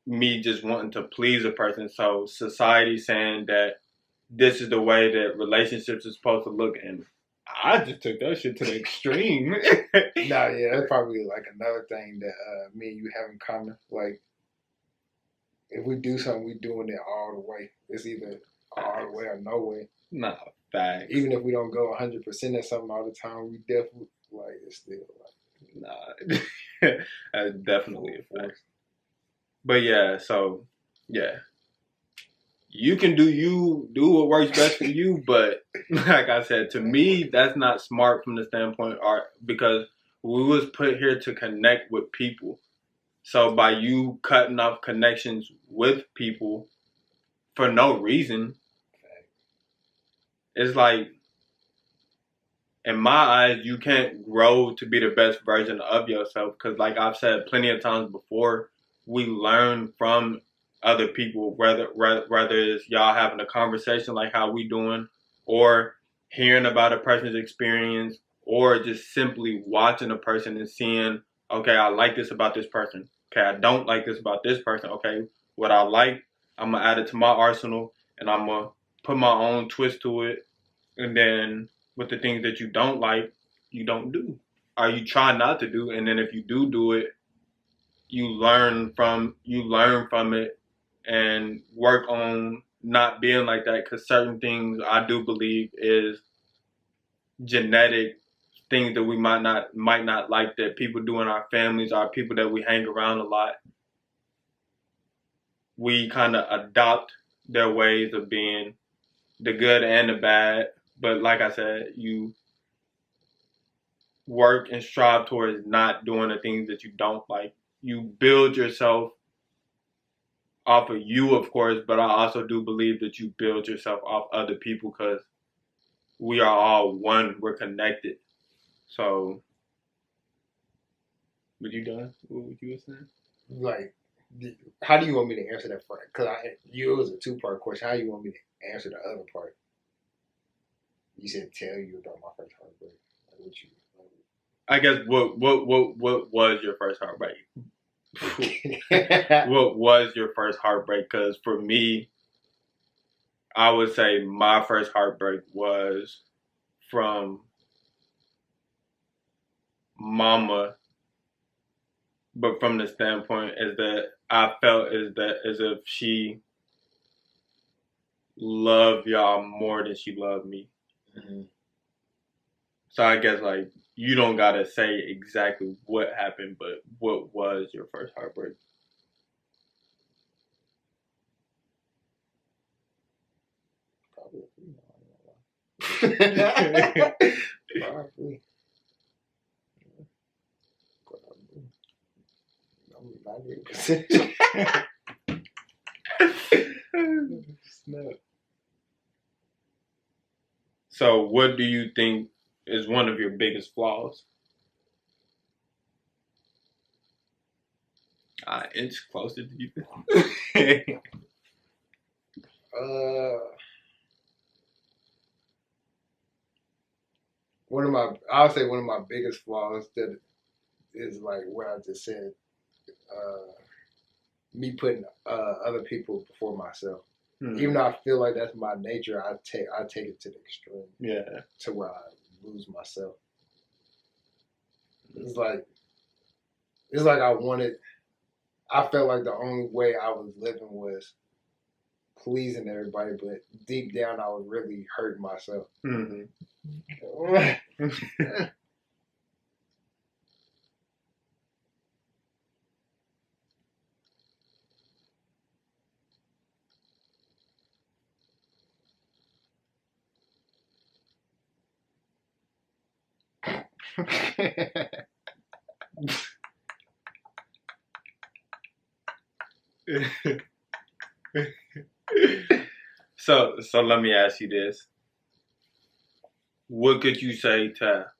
me just wanting to please a person. So society saying that this is the way that relationships are supposed to look, and I just took that shit to the extreme. Yeah, that's probably like another thing that me and you have in common. Like, if we do something, we doing it all the way. It's either all the way or no way. Nah, facts. Even if we don't go 100% at something all the time, we definitely like it's still like that's definitely a fact. But yeah, so yeah. You can do what works best for you, but like I said, to me, that's not smart from the standpoint because we was put here to connect with people. So by you cutting off connections with people for no reason, it's like, in my eyes, you can't grow to be the best version of yourself. Because like I've said plenty of times before, we learn from other people, whether it's y'all having a conversation like how we doing, or hearing about a person's experience, or just simply watching a person and seeing, okay, I like this about this person. Okay, I don't like this about this person. Okay, what I like, I'm going to add it to my arsenal, and I'm going to put my own twist to it. And then with the things that you don't like, you don't do. Or you try not to do. And then if you do it, you learn from it and work on not being like that. Because certain things I do believe is genetic things that we might not like that people do in our families, or people that we hang around a lot. We kind of adopt their ways of being, the good and the bad. But like I said, you work and strive towards not doing the things that you don't like. You build yourself off of you, of course, but I also do believe that you build yourself off other people, because we are all one. We're connected. So, were you done? What you were saying? Like, how do you want me to answer that part? Because it was a 2-part question. How do you want me to answer the other part? You said tell you about my first heartbreak. Like, what you? I guess what was your first heartbreak? What was your first heartbreak? Because for me, I would say my first heartbreak was from mama, but from the standpoint is that I felt as if she loved y'all more than she loved me. Mm-hmm. So I guess like you don't gotta say exactly what happened, but what was your first heartbreak? Probably. Probably. So what do you think is one of your biggest flaws? I inch closer to you. I'll say one of my biggest flaws that is like what I just said. Me putting other people before myself. Even though I feel like that's my nature, I take it to the extreme. Yeah. To where I lose myself. It's like I felt like the only way I was living was pleasing everybody, but deep down I was really hurting myself. Mm-hmm. So let me ask you this. What could you say to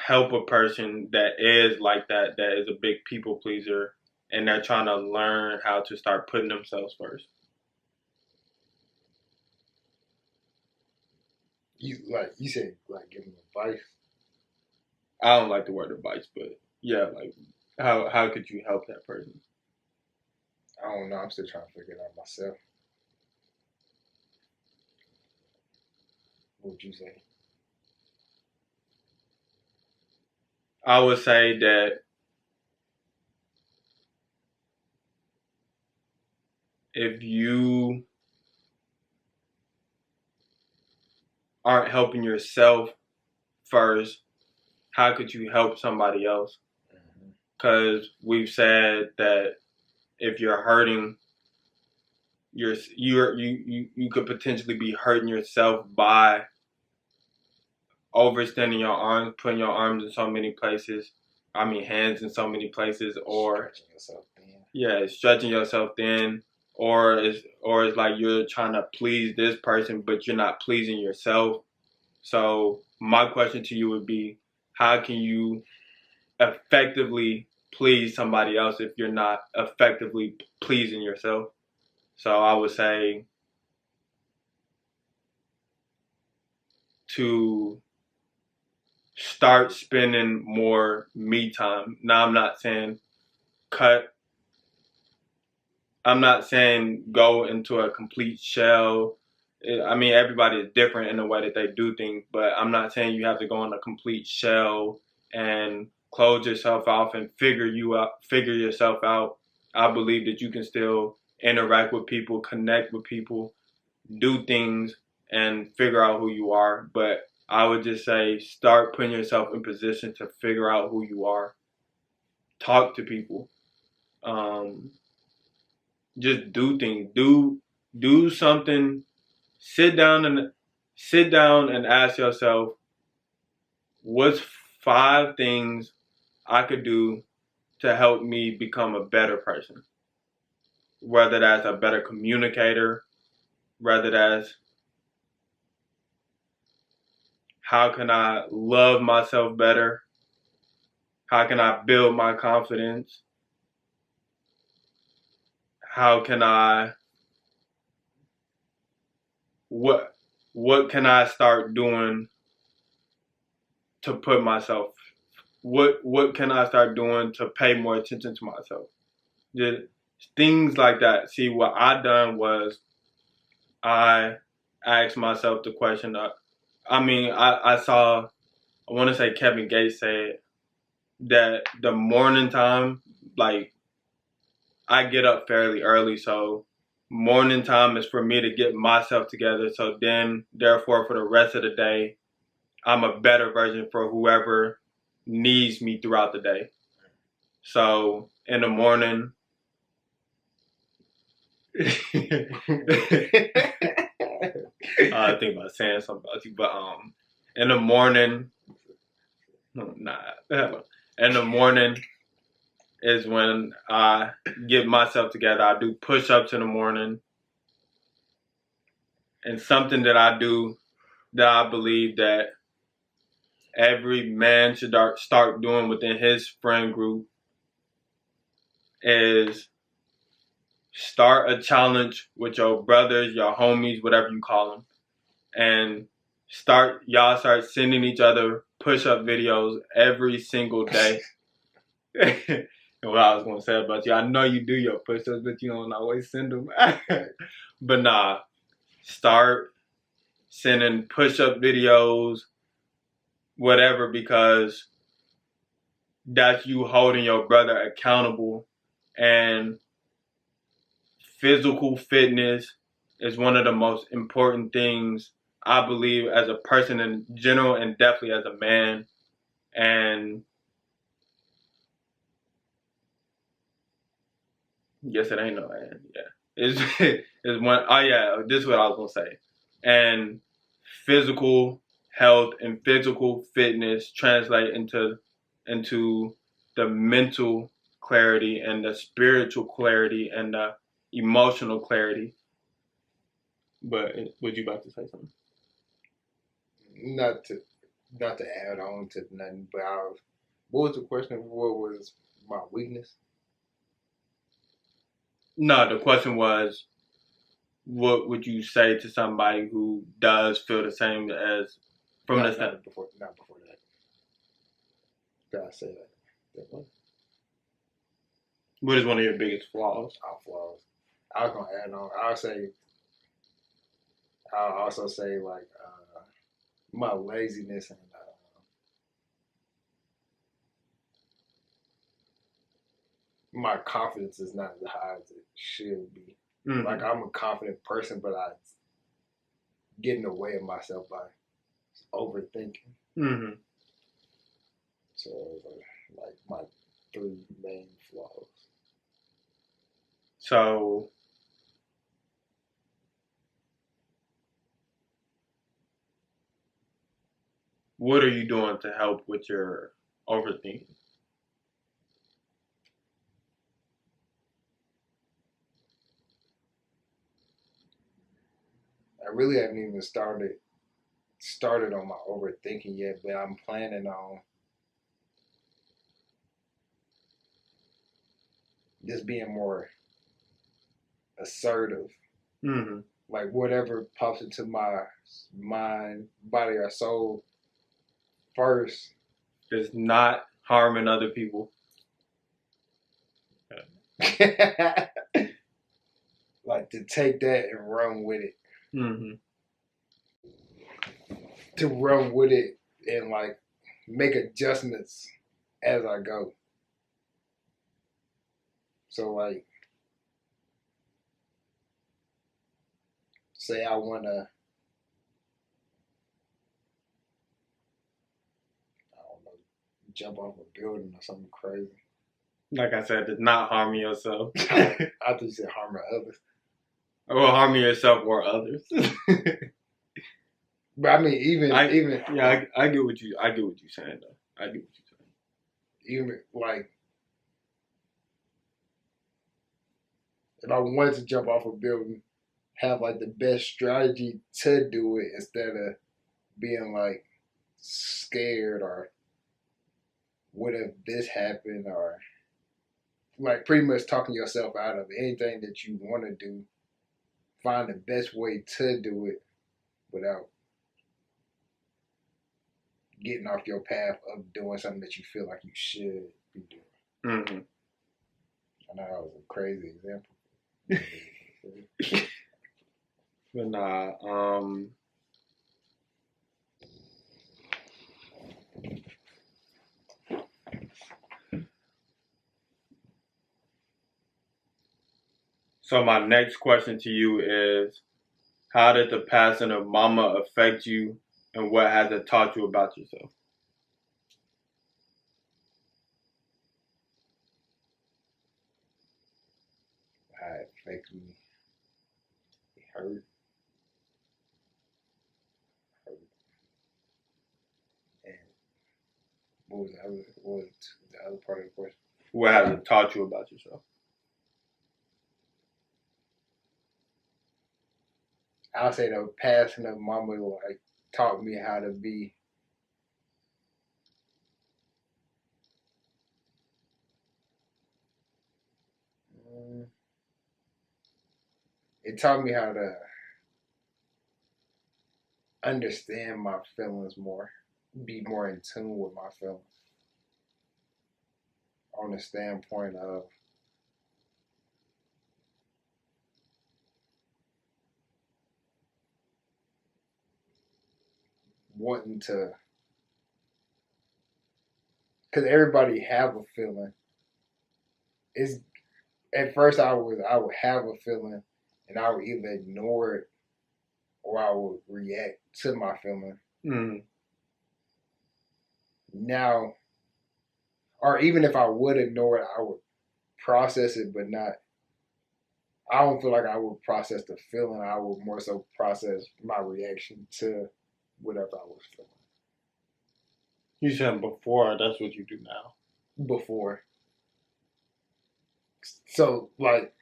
help a person that is like that is a big people pleaser, and they're trying to learn how to start putting themselves first? You said like give them advice. I don't like the word advice, but yeah, like how could you help that person? I don't know. I'm still trying to figure it out myself. What would you say? I would say that if you aren't helping yourself first, how could you help somebody else? Because we've said that if you're hurting, you could potentially be hurting yourself by overextending your arms, putting your arms in so many places. I mean, hands in so many places, or stretching yourself thin. Yeah, stretching yourself thin, or it's like you're trying to please this person, but you're not pleasing yourself. So my question to you would be, how can you effectively please somebody else if you're not effectively pleasing yourself? So I would say to start spending more me time. Now I'm not saying go into a complete shell. I mean, everybody is different in the way that they do things, but I'm not saying you have to go in a complete shell and close yourself off and figure yourself out. I believe that you can still interact with people, connect with people, do things, and figure out who you are. But I would just say start putting yourself in position to figure out who you are. Talk to people. Just do things. Do something. Sit down and ask yourself, what's 5 things I could do to help me become a better person? Whether that's a better communicator, whether that's how can I love myself better? How can I build my confidence? How can I what can I start doing to put myself what can I start doing to pay more attention to myself? Just things like that. See, what I done was I asked myself the question. I saw. I want to say Kevin Gates said that the morning time, like I get up fairly early, so morning time is for me to get myself together. So then, therefore, for the rest of the day, I'm a better version for whoever needs me throughout the day. So in the morning, I think about saying something about you, but in the morning, in the morning is when I get myself together. I do push-ups in the morning, and something that I do that I believe that every man should start doing within his friend group is start a challenge with your brothers, your homies, whatever you call them, and start sending each other push-up videos every single day. And what I was gonna say about you, I know you do your push-ups, but you don't always send them. But nah, start sending push-up videos, whatever, because that's you holding your brother accountable. And physical fitness is one of the most important things, I believe, as a person in general and definitely as a man. And yes, it ain't no man. Yeah. It's one. Oh, yeah, this is what I was going to say. And physical health and physical fitness translate into the mental clarity and the spiritual clarity and the emotional clarity. But was you about to say something? Not to add on to nothing, but what was the question? What was my weakness? No, the question was, what would you say to somebody who does feel the same as from the not before that. Did I say that? What is one of your biggest flaws? Flaws. I was gonna add on. I'll also say like my laziness and my confidence is not as high as it should be. Mm-hmm. Like I'm a confident person, but I get in the way of myself by overthinking. Mm-hmm. So like my 3 main flaws. So what are you doing to help with your overthinking? I really haven't even started on my overthinking yet, but I'm planning on just being more assertive. Mm-hmm. Like whatever pops into my mind, body, or soul first. Is not harming other people. Like to take that and run with it. Mm-hmm. To run with it and like make adjustments as I go. So like, say I want to, I don't know, jump off a building or something crazy. Like I said, it's not harming yourself. I thought you said harming others. Or harming yourself or others. But I mean, even I get what you're saying though. I get what you're saying. Even like, if I wanted to jump off a building, have like the best strategy to do it instead of being like, scared or what if this happened or like pretty much talking yourself out of anything that you want to do. Find the best way to do it without getting off your path of doing something that you feel like you should be doing. Mm-hmm. I know that was a crazy example. But nah, so my next question to you is, how did the passing of mama affect you, and what has it taught you about yourself? How it affected me. It hurt. And what was the other part of the question? What has it taught you about yourself? I'll say the passing of mama like taught me how to be it taught me how to understand my feelings more, be more in tune with my feelings. On the standpoint of wanting to, because everybody have a feeling. It's at first I would have a feeling, and I would either ignore it or I would react to my feeling. Mm-hmm. Now, or even if I would ignore it, I would process it, but not. I don't feel like I would process the feeling. I would more so process my reaction to whatever I was feeling. You said before, that's what you do now. Before. So, like,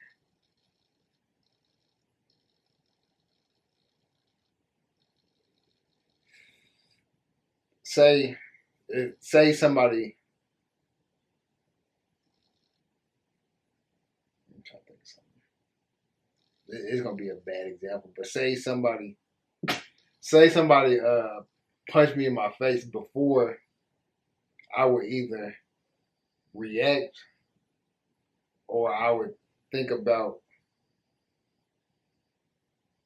say somebody. I'm trying to think of something. It's gonna be a bad example, but say somebody punched me in my face before, I would either react or I would think about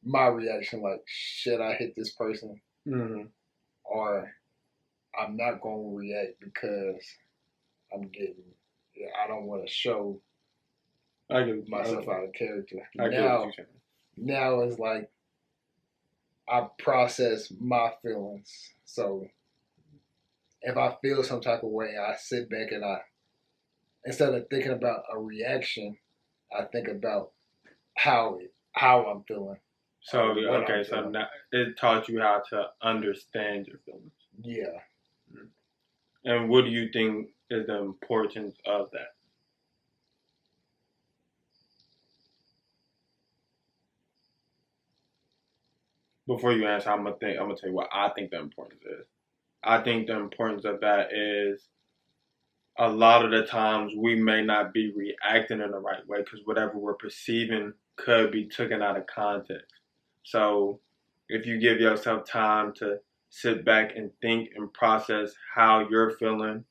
my reaction, like, should I hit this person? Mm-hmm. Or I'm not going to react because I don't want to show myself out of character. Now it's like I process my feelings. So if I feel some type of way, I sit back and instead of thinking about a reaction, I think about how I'm feeling. So okay, so now it taught you how to understand your feelings. Yeah. And what do you think is the importance of that? Before you answer, I'm gonna tell you what I think the importance is. I think the importance of that is a lot of the times we may not be reacting in the right way because whatever we're perceiving could be taken out of context. So if you give yourself time to sit back and think and process how you're feeling,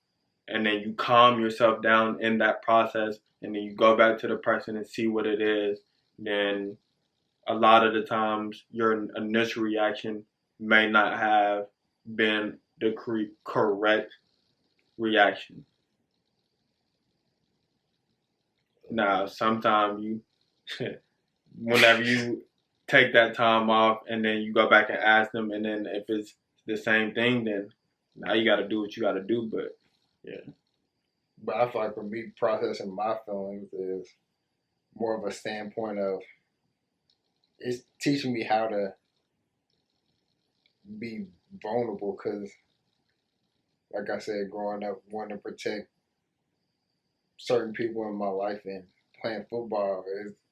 and then you calm yourself down in that process, and then you go back to the person and see what it is, then a lot of the times your initial reaction may not have been the correct reaction. Now, sometimes you, whenever you take that time off and then you go back and ask them, and then if it's the same thing, then now you got to do what you got to do. But yeah. But I feel like for me, processing my feelings is more of a standpoint of it's teaching me how to be vulnerable because, like I said, growing up, wanting to protect certain people in my life and playing football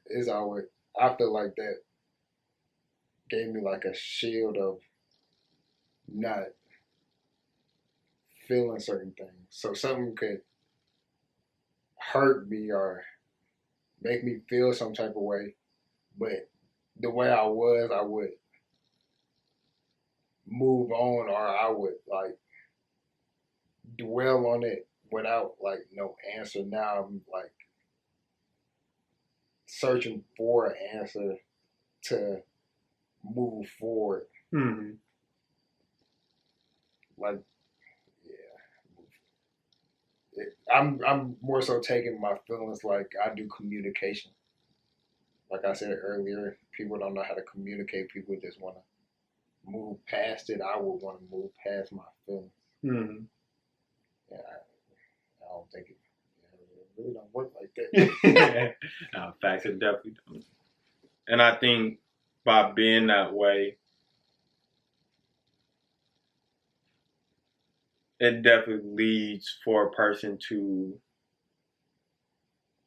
is always, I feel like that gave me like a shield of not feeling certain things. So something could hurt me or make me feel some type of way, but the way I was, I would move on, or I would like dwell on it without like no answer. Now I'm like searching for an answer to move forward. Mm-hmm. Like, yeah, I'm more so taking my feelings like I do communication. Like I said earlier, people don't know how to communicate. People just want to move past it. I would want to move past my feelings. Mm-hmm. Yeah, I don't think it really don't work like that. No, facts, it definitely don't. And I think by being that way, it definitely leads for a person to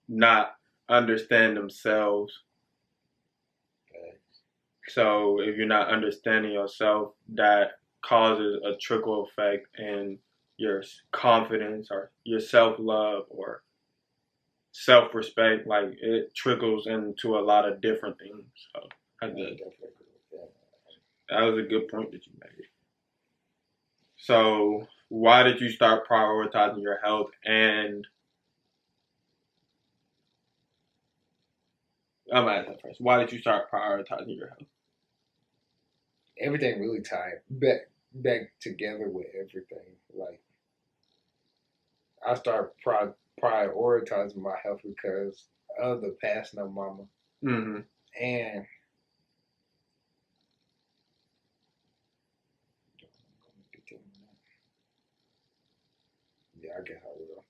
not understand themselves. Okay. So if you're not understanding yourself, that causes a trickle effect in your confidence or your self-love or self-respect. Like it trickles into a lot of different things. So that was a good point that you made. So why did you start prioritizing your health? And I'm gonna ask that first. Why did you start prioritizing your health? Everything really tied back together with everything. Like I started prioritizing my health because of the passing of mama. Mm-hmm. And yeah, I guess I will.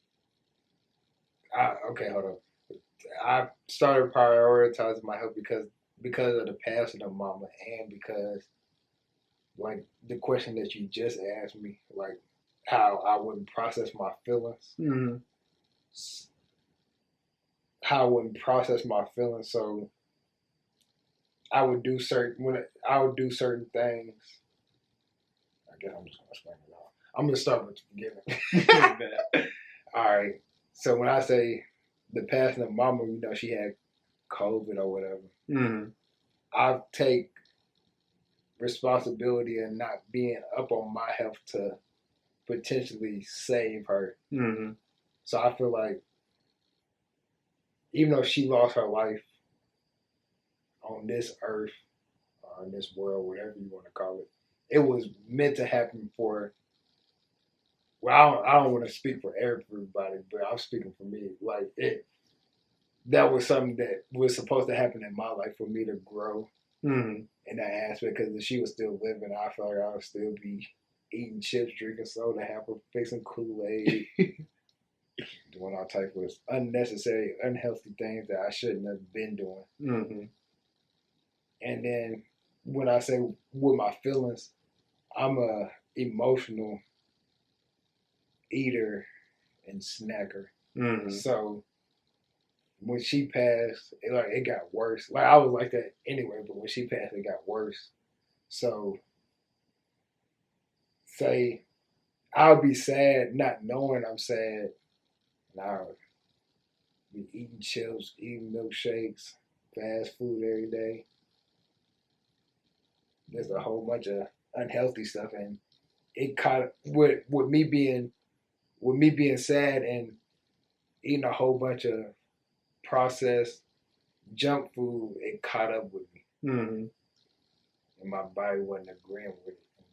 Okay, hold on. I started prioritizing my health because of the passing of mama, and because like the question that you just asked me, like how I wouldn't process my feelings, Mm-hmm. how I wouldn't process my feelings. So I would do certain things. I guess I'm just gonna explain it all. I'm gonna start with the beginning. All right. So when I say the passing of mama, she had COVID or whatever. Mm-hmm. I take responsibility in not being up on my health to potentially save her. Mm-hmm. So I feel like even though she lost her life on this earth or in this world, whatever you want to call it, it was meant to happen for. Well, I don't want to speak for everybody, but I'm speaking for me. Like that was something that was supposed to happen in my life for me to grow Mm-hmm. in that aspect. Because if she was still living, I feel like I would still be eating chips, drinking soda, fixing Kool-Aid, doing all type of unnecessary, unhealthy things that I shouldn't have been doing. Mm-hmm. And then when I say with my feelings, I'm a emotional eater and snacker. Mm-hmm. So when she passed, it got worse. Like I was like that anyway, but when she passed, it got worse. So say I'll be sad not knowing I'm sad, and I'll be eating chips, eating milkshakes, fast food every day. There's a whole bunch of unhealthy stuff, and it caught with me being sad and eating a whole bunch of processed junk food. It caught up with me, Mm-hmm. and my body wasn't agreeing with it. And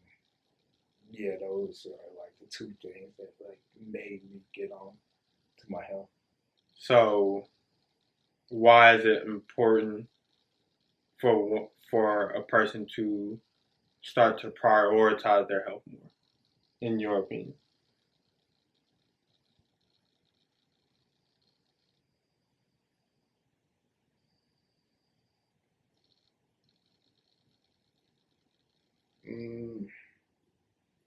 yeah, those are like the two things that like made me get on to my health. So why is it important for a person to start to prioritize their health more, in your opinion?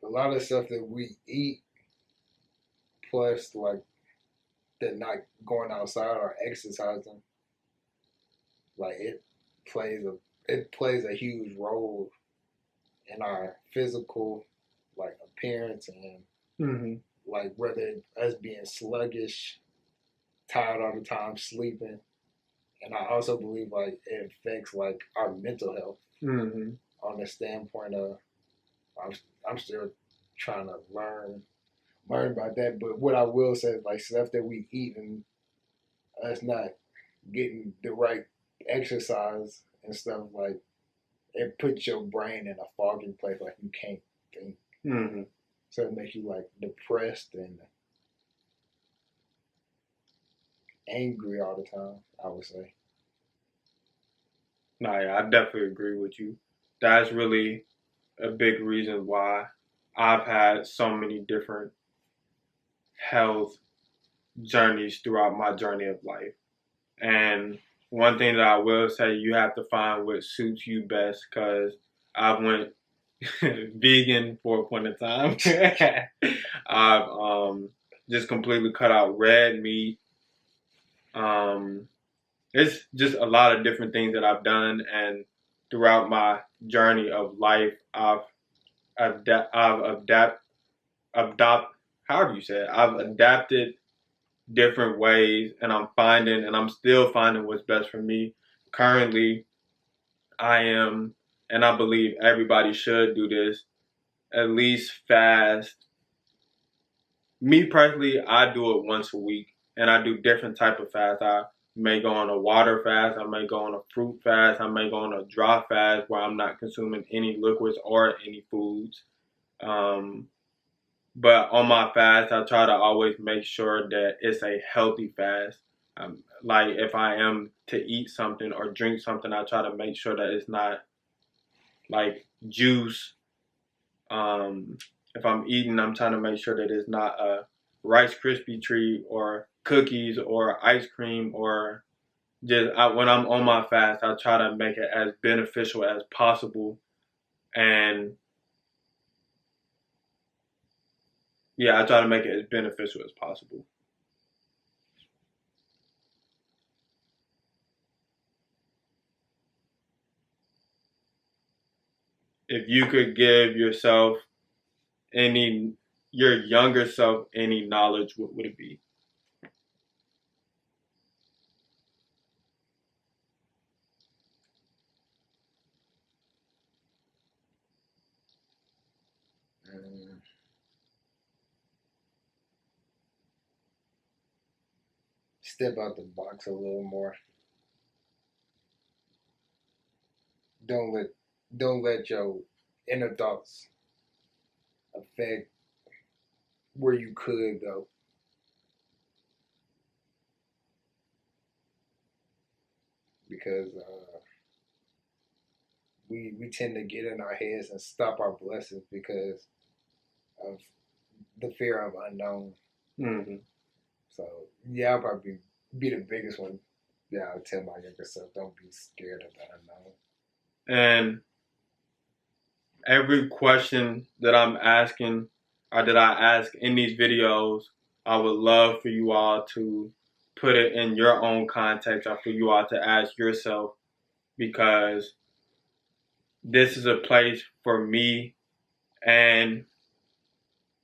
A lot of stuff that we eat, plus like that not going outside or exercising, like plays a it plays a huge role in our physical like appearance and Mm-hmm. Like whether us being sluggish, tired all the time, sleeping, and I also believe like it affects like our mental health Mm-hmm. on the standpoint of I'm I'm still trying to learn about that. But what I will say is like stuff that we eat and us not getting the right exercise and stuff like it puts your brain in a foggy place like you can't think. Mm-hmm. So it makes you like depressed and angry all the time, I would say. No, yeah, I definitely agree with you. That's really a big reason why I've had so many different health journeys throughout my journey of life. And one thing that I will say, you have to find what suits you best, because I went vegan for a point in time. I've just completely cut out red meat. Um, it's just a lot of different things that I've done, and throughout my journey of life, I've adopt however you say it. I've adapted different ways, and I'm still finding what's best for me. Currently, I am, and I believe everybody should do this, at least fast. Me personally, I do it once a week, and I do different type of fast. I may go on a water fast, I may go on a fruit fast, I may go on a dry fast where I'm not consuming any liquids or any foods. Um, but on my fast, I try to always make sure that it's a healthy fast. Like if I am to eat something or drink something, I try to make sure that it's not like juice. Um, if I'm eating, I'm trying to make sure that it's not a Rice Krispie treat or cookies or ice cream or when I'm on my fast, I try to make it as beneficial as possible. And yeah, I try to make it as beneficial as possible. If you could give any your younger self any knowledge, what would it be? Mm, step out the box a little more. Don't let don't let your inner thoughts affect where you could go because we tend to get in our heads and stop our blessings because of the fear of unknown. Mm-hmm. So yeah, I'll probably be the biggest one. Yeah, I'll tell my younger self, don't be scared of the unknown. And every question that I'm asking or that I ask in these videos, I would love for you all to put it in your own context or for you all to ask yourself, because this is a place for me and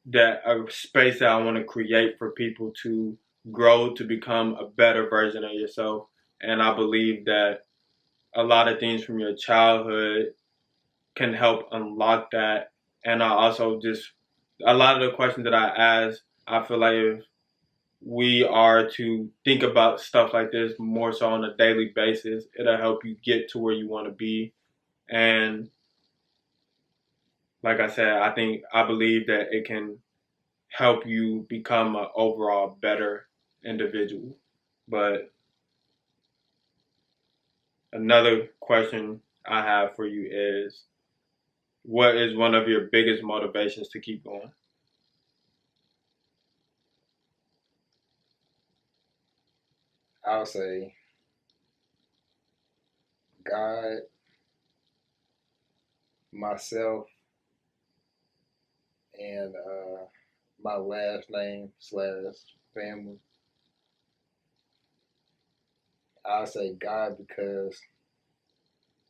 that a space that I want to create for people to grow to become a better version of yourself. And I believe that a lot of things from your childhood can help unlock that. And I also just, a lot of the questions that I ask, I feel like if we are to think about stuff like this more so on a daily basis, it'll help you get to where you want to be. And like I said, I believe that it can help you become an overall better individual. But another question I have for you is, what is one of your biggest motivations to keep going? I'll say God, myself, and my last name slash family. I'll say God because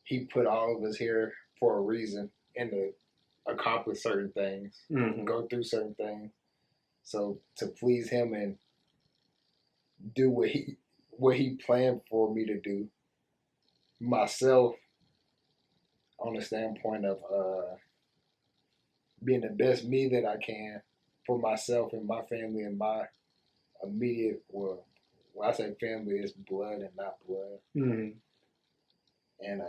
He put all of us here for a reason and to accomplish certain things, Mm-hmm. go through certain things. So to please him and do what he planned for me to do myself on the standpoint of being the best me that I can for myself and my family and my immediate, well, when I say family, it's blood and not blood. Mm-hmm. And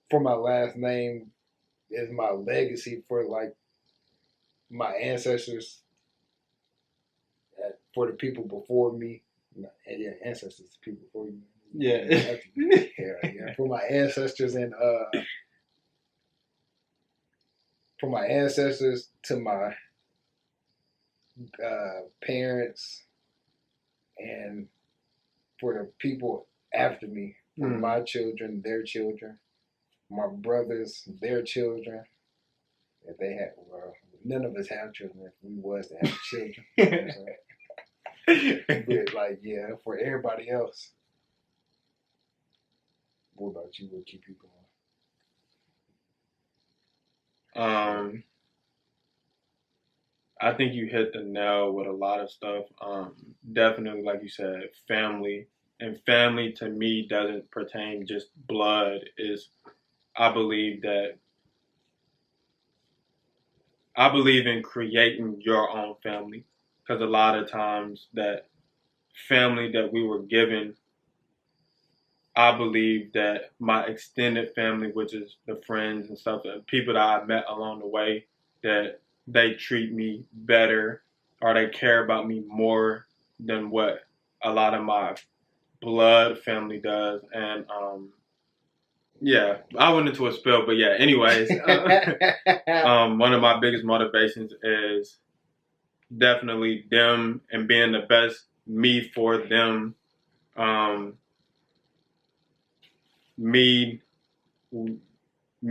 for my last name is my legacy for like my ancestors, for the people before me. And yeah, ancestors, people before you. Yeah. Yeah. For my ancestors and for my ancestors to my parents and for the people after me, for my children, their children, my brothers, their children. If they had, well, none of us have children. If we was to have children, you know what I'm saying? But like, yeah, for everybody else. What about you? What keep you going? I think you hit the nail with a lot of stuff. Definitely, like you said, family. And family to me doesn't pertain just blood. I believe in creating your own family, because a lot of times that family that we were given, I believe that my extended family, which is the friends and stuff, and people that I met along the way, that they treat me better or they care about me more than what a lot of my blood family does. And yeah, I went into a spill, but yeah, anyways, one of my biggest motivations is definitely them and being the best me for them. Me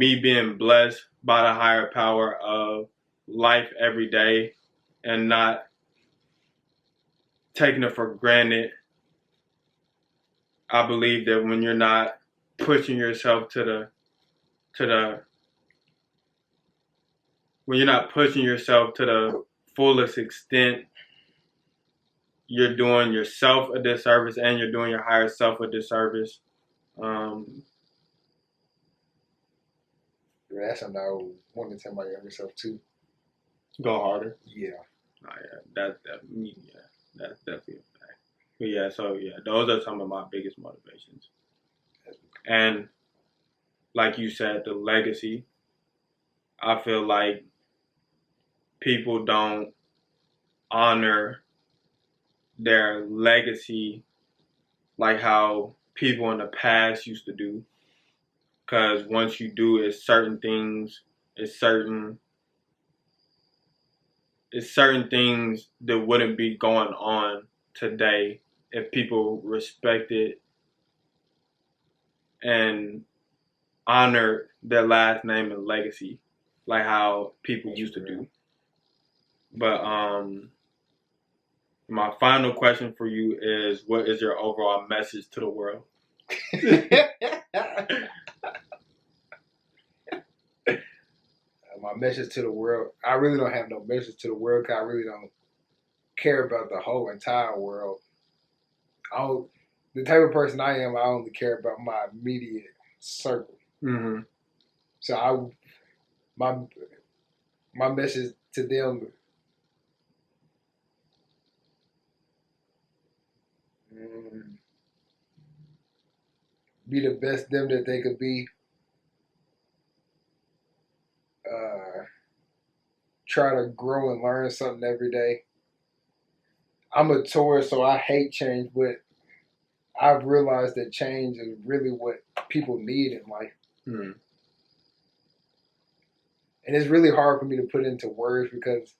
being blessed by the higher power of life every day and not taking it for granted. I believe that when you're not pushing yourself to the when you're not pushing yourself to the fullest extent, you're doing yourself a disservice and you're doing your higher self a disservice. That's something I want to tell my younger self too. Go harder. Yeah. Oh, yeah. That's definitely a fact. But yeah, so yeah, those are some of my biggest motivations. And like you said, the legacy. I feel like people don't honor their legacy like how people in the past used to do. Because once you do, it's certain things, it's certain things that wouldn't be going on today if people respected and honored their last name and legacy, like how people used to do. But my final question for you is, what is your overall message to the world? My message to the world, I really don't have no message to the world because I really don't care about the whole entire world. The type of person I am, I only care about my immediate circle. Mm-hmm. So my message to them, be the best them that they could be. Try to grow and learn something every day. I'm a tourist, so I hate change, but I've realized that change is really what people need in life. Mm-hmm. And it's really hard for me to put into words because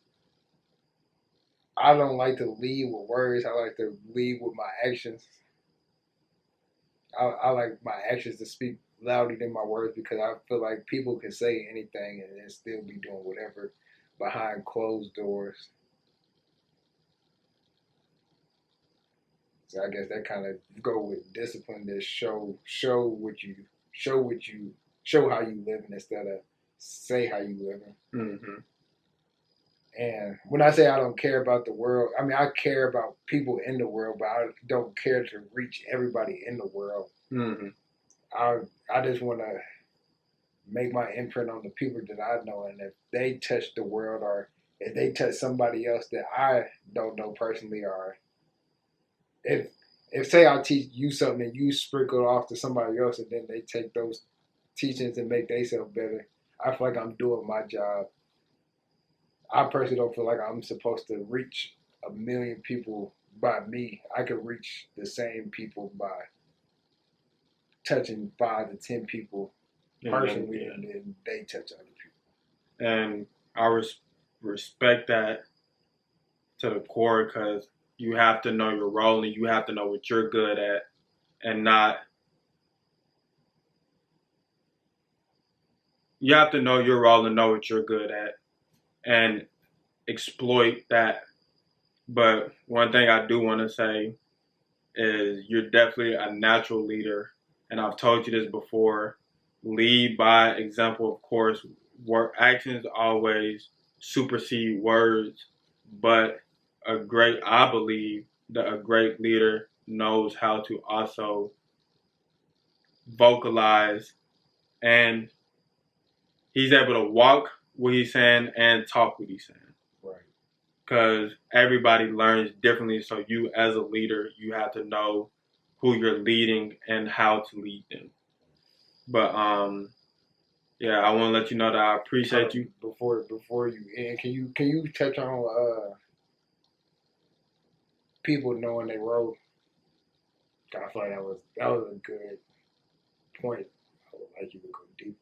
I don't like to lead with words. I like to lead with my actions. I like my actions to speak louder than my words because I feel like people can say anything and still be doing whatever behind closed doors. So I guess that kind of go with discipline to show how you living instead of say how you living. Mm-hmm. And when I say I don't care about the world, I mean I care about people in the world, but I don't care to reach everybody in the world. Mm-hmm. I I just want to make my imprint on the people that I know, and if they touch the world, or if they touch somebody else that I don't know personally, or if say I teach you something and you sprinkle it off to somebody else, and then they take those teachings and make themselves better, I feel like I'm doing my job. I personally don't feel like I'm supposed to reach a million people by me. I could reach the same people by touching 5 to 10 people personally, and then they touch other people. And I respect that to the core, because you have to know your role and you have to know what you're good at, and not, you have to know your role and know what you're good at and exploit that. But one thing I do want to say is you're definitely a natural leader. And I've told you this before. Lead by example, of course. Actions always supersede words, but I believe that a great leader knows how to also vocalize, and he's able to walk what he's saying and talk what he's saying. Right. Because everybody learns differently. So you, as a leader, you have to know who you're leading and how to lead them. But yeah, I want to let you know that I appreciate you. Before you end, can you touch on people knowing their role? I feel like that was a good point. I would like you to go deeper.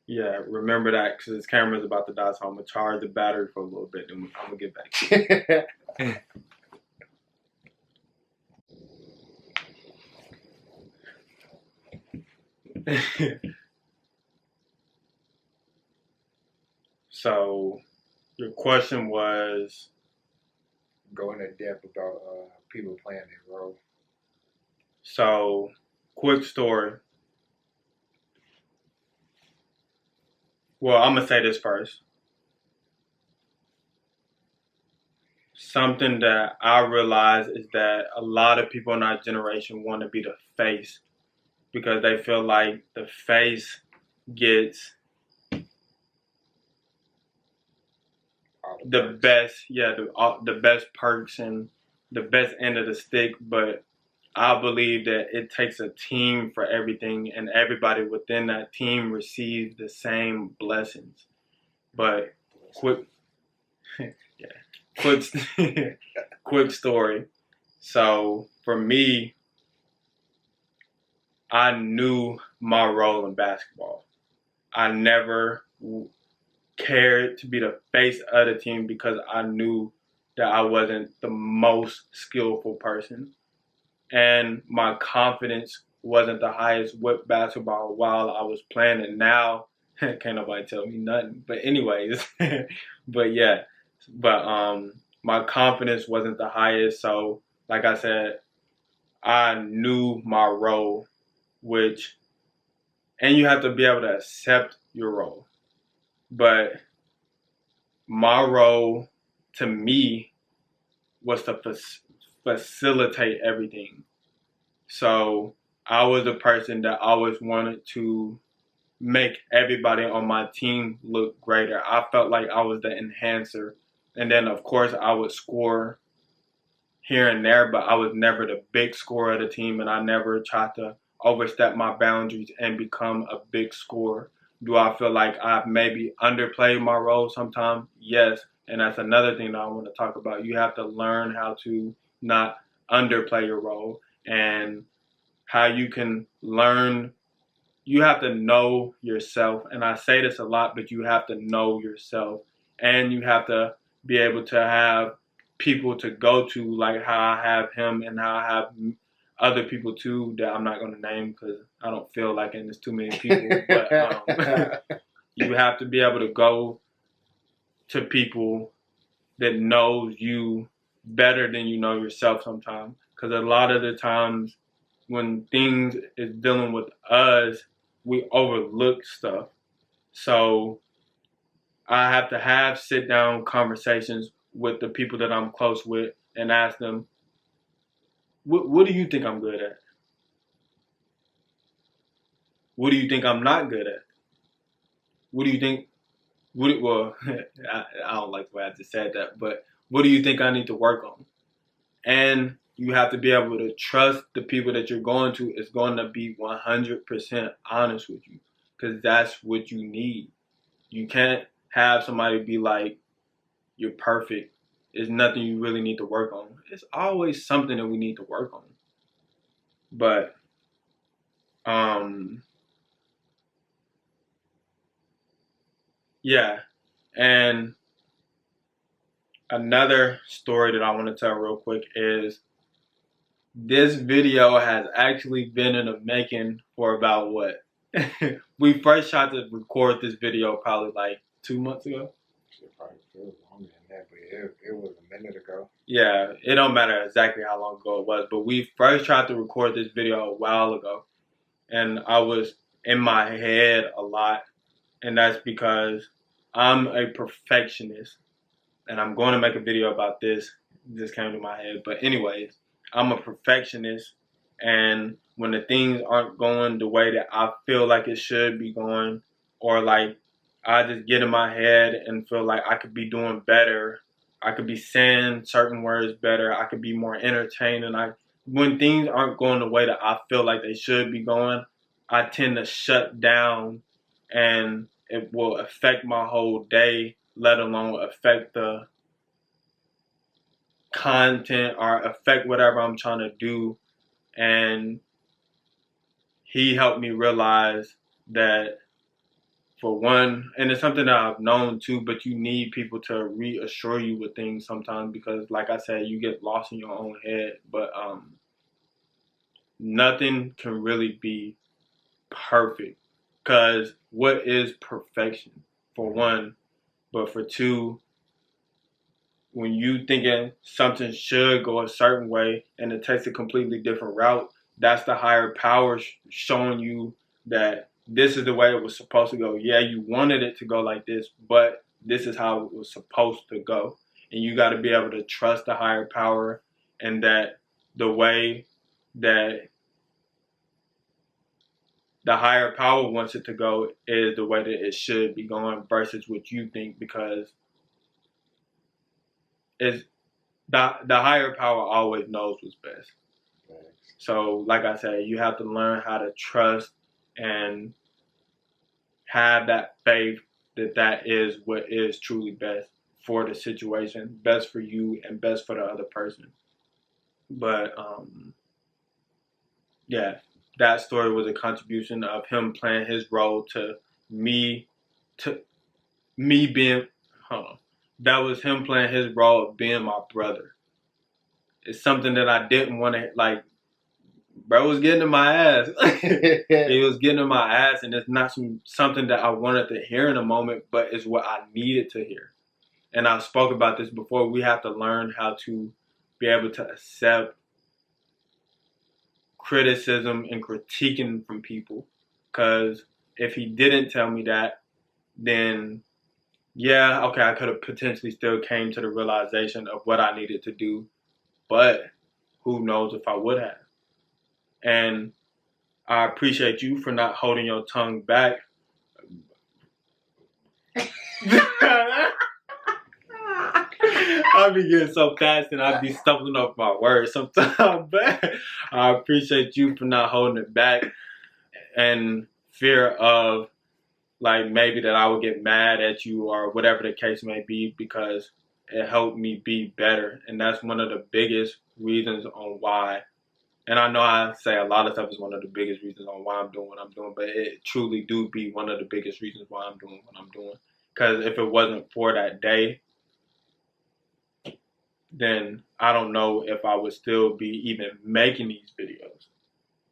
Yeah, remember that, because this camera's about to die, so I'm gonna charge the battery for a little bit, and I'm gonna get back to you. So, your question was going in depth about people playing their role. So, quick story. Well, I'm gonna say this first. Something that I realize is that a lot of people in our generation want to be the face, because they feel like the face gets the best, the best perks and the best end of the stick. But I believe that it takes a team for everything, and everybody within that team receives the same blessings. But quick story. So for me, I knew my role in basketball. I never cared to be the face of the team, because I knew that I wasn't the most skillful person. And my confidence wasn't the highest with basketball while I was playing it. Now, can't nobody tell me nothing. But anyways, my confidence wasn't the highest. So, like I said, I knew my role, and you have to be able to accept your role. But my role, to me, was to facilitate everything. So I was a person that always wanted to make everybody on my team look greater. I felt like I was the enhancer. And then, of course, I would score here and there, but I was never the big scorer of the team, and I never tried to overstep my boundaries and become a big scorer. Do I feel like I've maybe underplayed my role sometimes? Yes. And that's another thing that I want to talk about. You have to learn how to not underplay your role, and how you can learn. You have to know yourself. And I say this a lot, but you have to know yourself, and you have to be able to have people to go to, like how I have him and how I have other people too that I'm not going to name, because I don't feel like there's too many people. But you have to be able to go to people that knows you better than you know yourself sometimes. Because a lot of the times when things is dealing with us, we overlook stuff. So I have to have sit down conversations with the people that I'm close with and ask them, what do you think I'm good at? What do you think I'm not good at? What do you think? Well, I don't like the way I just said that, but what do you think I need to work on? And you have to be able to trust the people that you're going to is going to be 100% honest with you, because that's what you need. You can't have somebody be like, you're perfect. There's nothing you really need to work on. It's always something that we need to work on. But yeah. And another story that I want to tell real quick is this video has actually been in the making for about what? We first tried to record this video probably like 2 months ago. It probably feels longer than that, but it was a minute ago. Yeah, it don't matter exactly how long ago it was, but we first tried to record this video a while ago, and I was in my head a lot, and that's because I'm a perfectionist, and I'm going to make a video about this. It just came to my head, but anyways, I'm a perfectionist, and when the things aren't going the way that I feel like it should be going, or like I just get in my head and feel like I could be doing better, I could be saying certain words better, I could be more entertaining. When things aren't going the way that I feel like they should be going, I tend to shut down, and it will affect my whole day, let alone affect the content or affect whatever I'm trying to do. And he helped me realize that, for one, and it's something that I've known too, but you need people to reassure you with things sometimes, because like I said, you get lost in your own head. But nothing can really be perfect, because what is perfection, for one? But for two, when you thinking something should go a certain way and it takes a completely different route, that's the higher power showing you that this is the way it was supposed to go. Yeah, you wanted it to go like this, but this is how it was supposed to go. And you got to be able to trust the higher power, and that the way that the higher power wants it to go is the way that it should be going versus what you think, because it's the higher power always knows what's best. So, like I said, you have to learn how to trust and have that faith that that is what is truly best for the situation, best for you and best for the other person. But yeah, that story was a contribution of him playing his role to me being, that was him playing his role of being my brother. It's something that I didn't want to, like, bro was getting in my ass. He was getting in my ass, and it's not something that I wanted to hear in a moment, but it's what I needed to hear. And I spoke about this before. We have to learn how to be able to accept criticism and critiquing from people. Because if he didn't tell me that, then yeah, okay, I could have potentially still came to the realization of what I needed to do, but who knows if I would have. And I appreciate you for not holding your tongue back. I be getting so fast and I be stumbling off my words sometimes, but I appreciate you for not holding it back, and fear of like maybe that I would get mad at you or whatever the case may be, because it helped me be better. And that's one of the biggest reasons on why. And I know I say a lot of stuff is one of the biggest reasons on why I'm doing what I'm doing, but it truly do be one of the biggest reasons why I'm doing what I'm doing. Because if it wasn't for that day, then I don't know if I would still be even making these videos.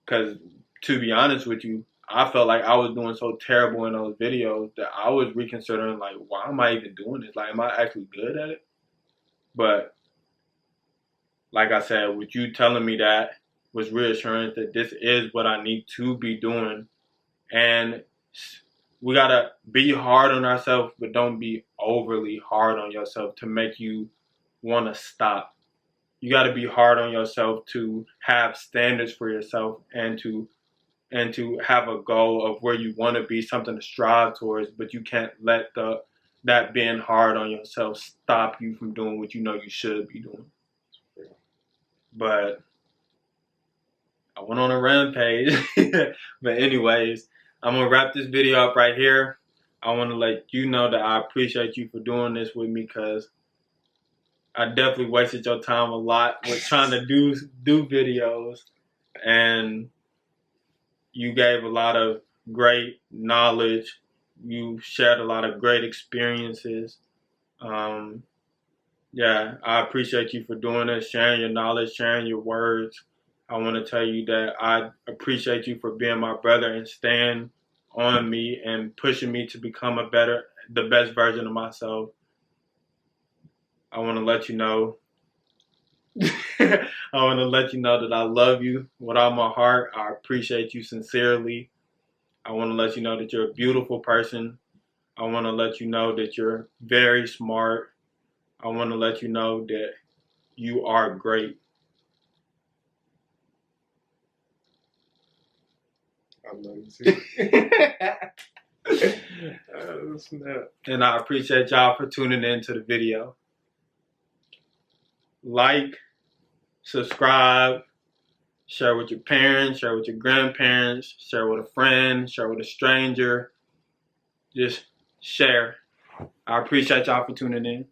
Because to be honest with you, I felt like I was doing so terrible in those videos that I was reconsidering, like, why am I even doing this? Like, am I actually good at it? But like I said, with you telling me that was reassurance that this is what I need to be doing. And we gotta be hard on ourselves, but don't be overly hard on yourself to make you want to stop. You gotta be hard on yourself to have standards for yourself and to have a goal of where you want to be, something to strive towards. But you can't let that being hard on yourself stop you from doing what you know you should be doing. But I went on a rampage. But anyways, I'm going to wrap this video up right here. I want to let you know that I appreciate you for doing this with me, because I definitely wasted your time a lot with trying to do videos. And you gave a lot of great knowledge. You shared a lot of great experiences. Yeah, I appreciate you for doing this, sharing your knowledge, sharing your words. I want to tell you that I appreciate you for being my brother and staying on me and pushing me to become the best version of myself. I want to let you know. I want to let you know that I love you with all my heart. I appreciate you sincerely. I want to let you know that you're a beautiful person. I want to let you know that you're very smart. I want to let you know that you are great. I love you too. Oh, snap. And I appreciate y'all for tuning in to the video. Like, subscribe, share with your parents, share with your grandparents, share with a friend, share with a stranger. Just share. I appreciate y'all for tuning in.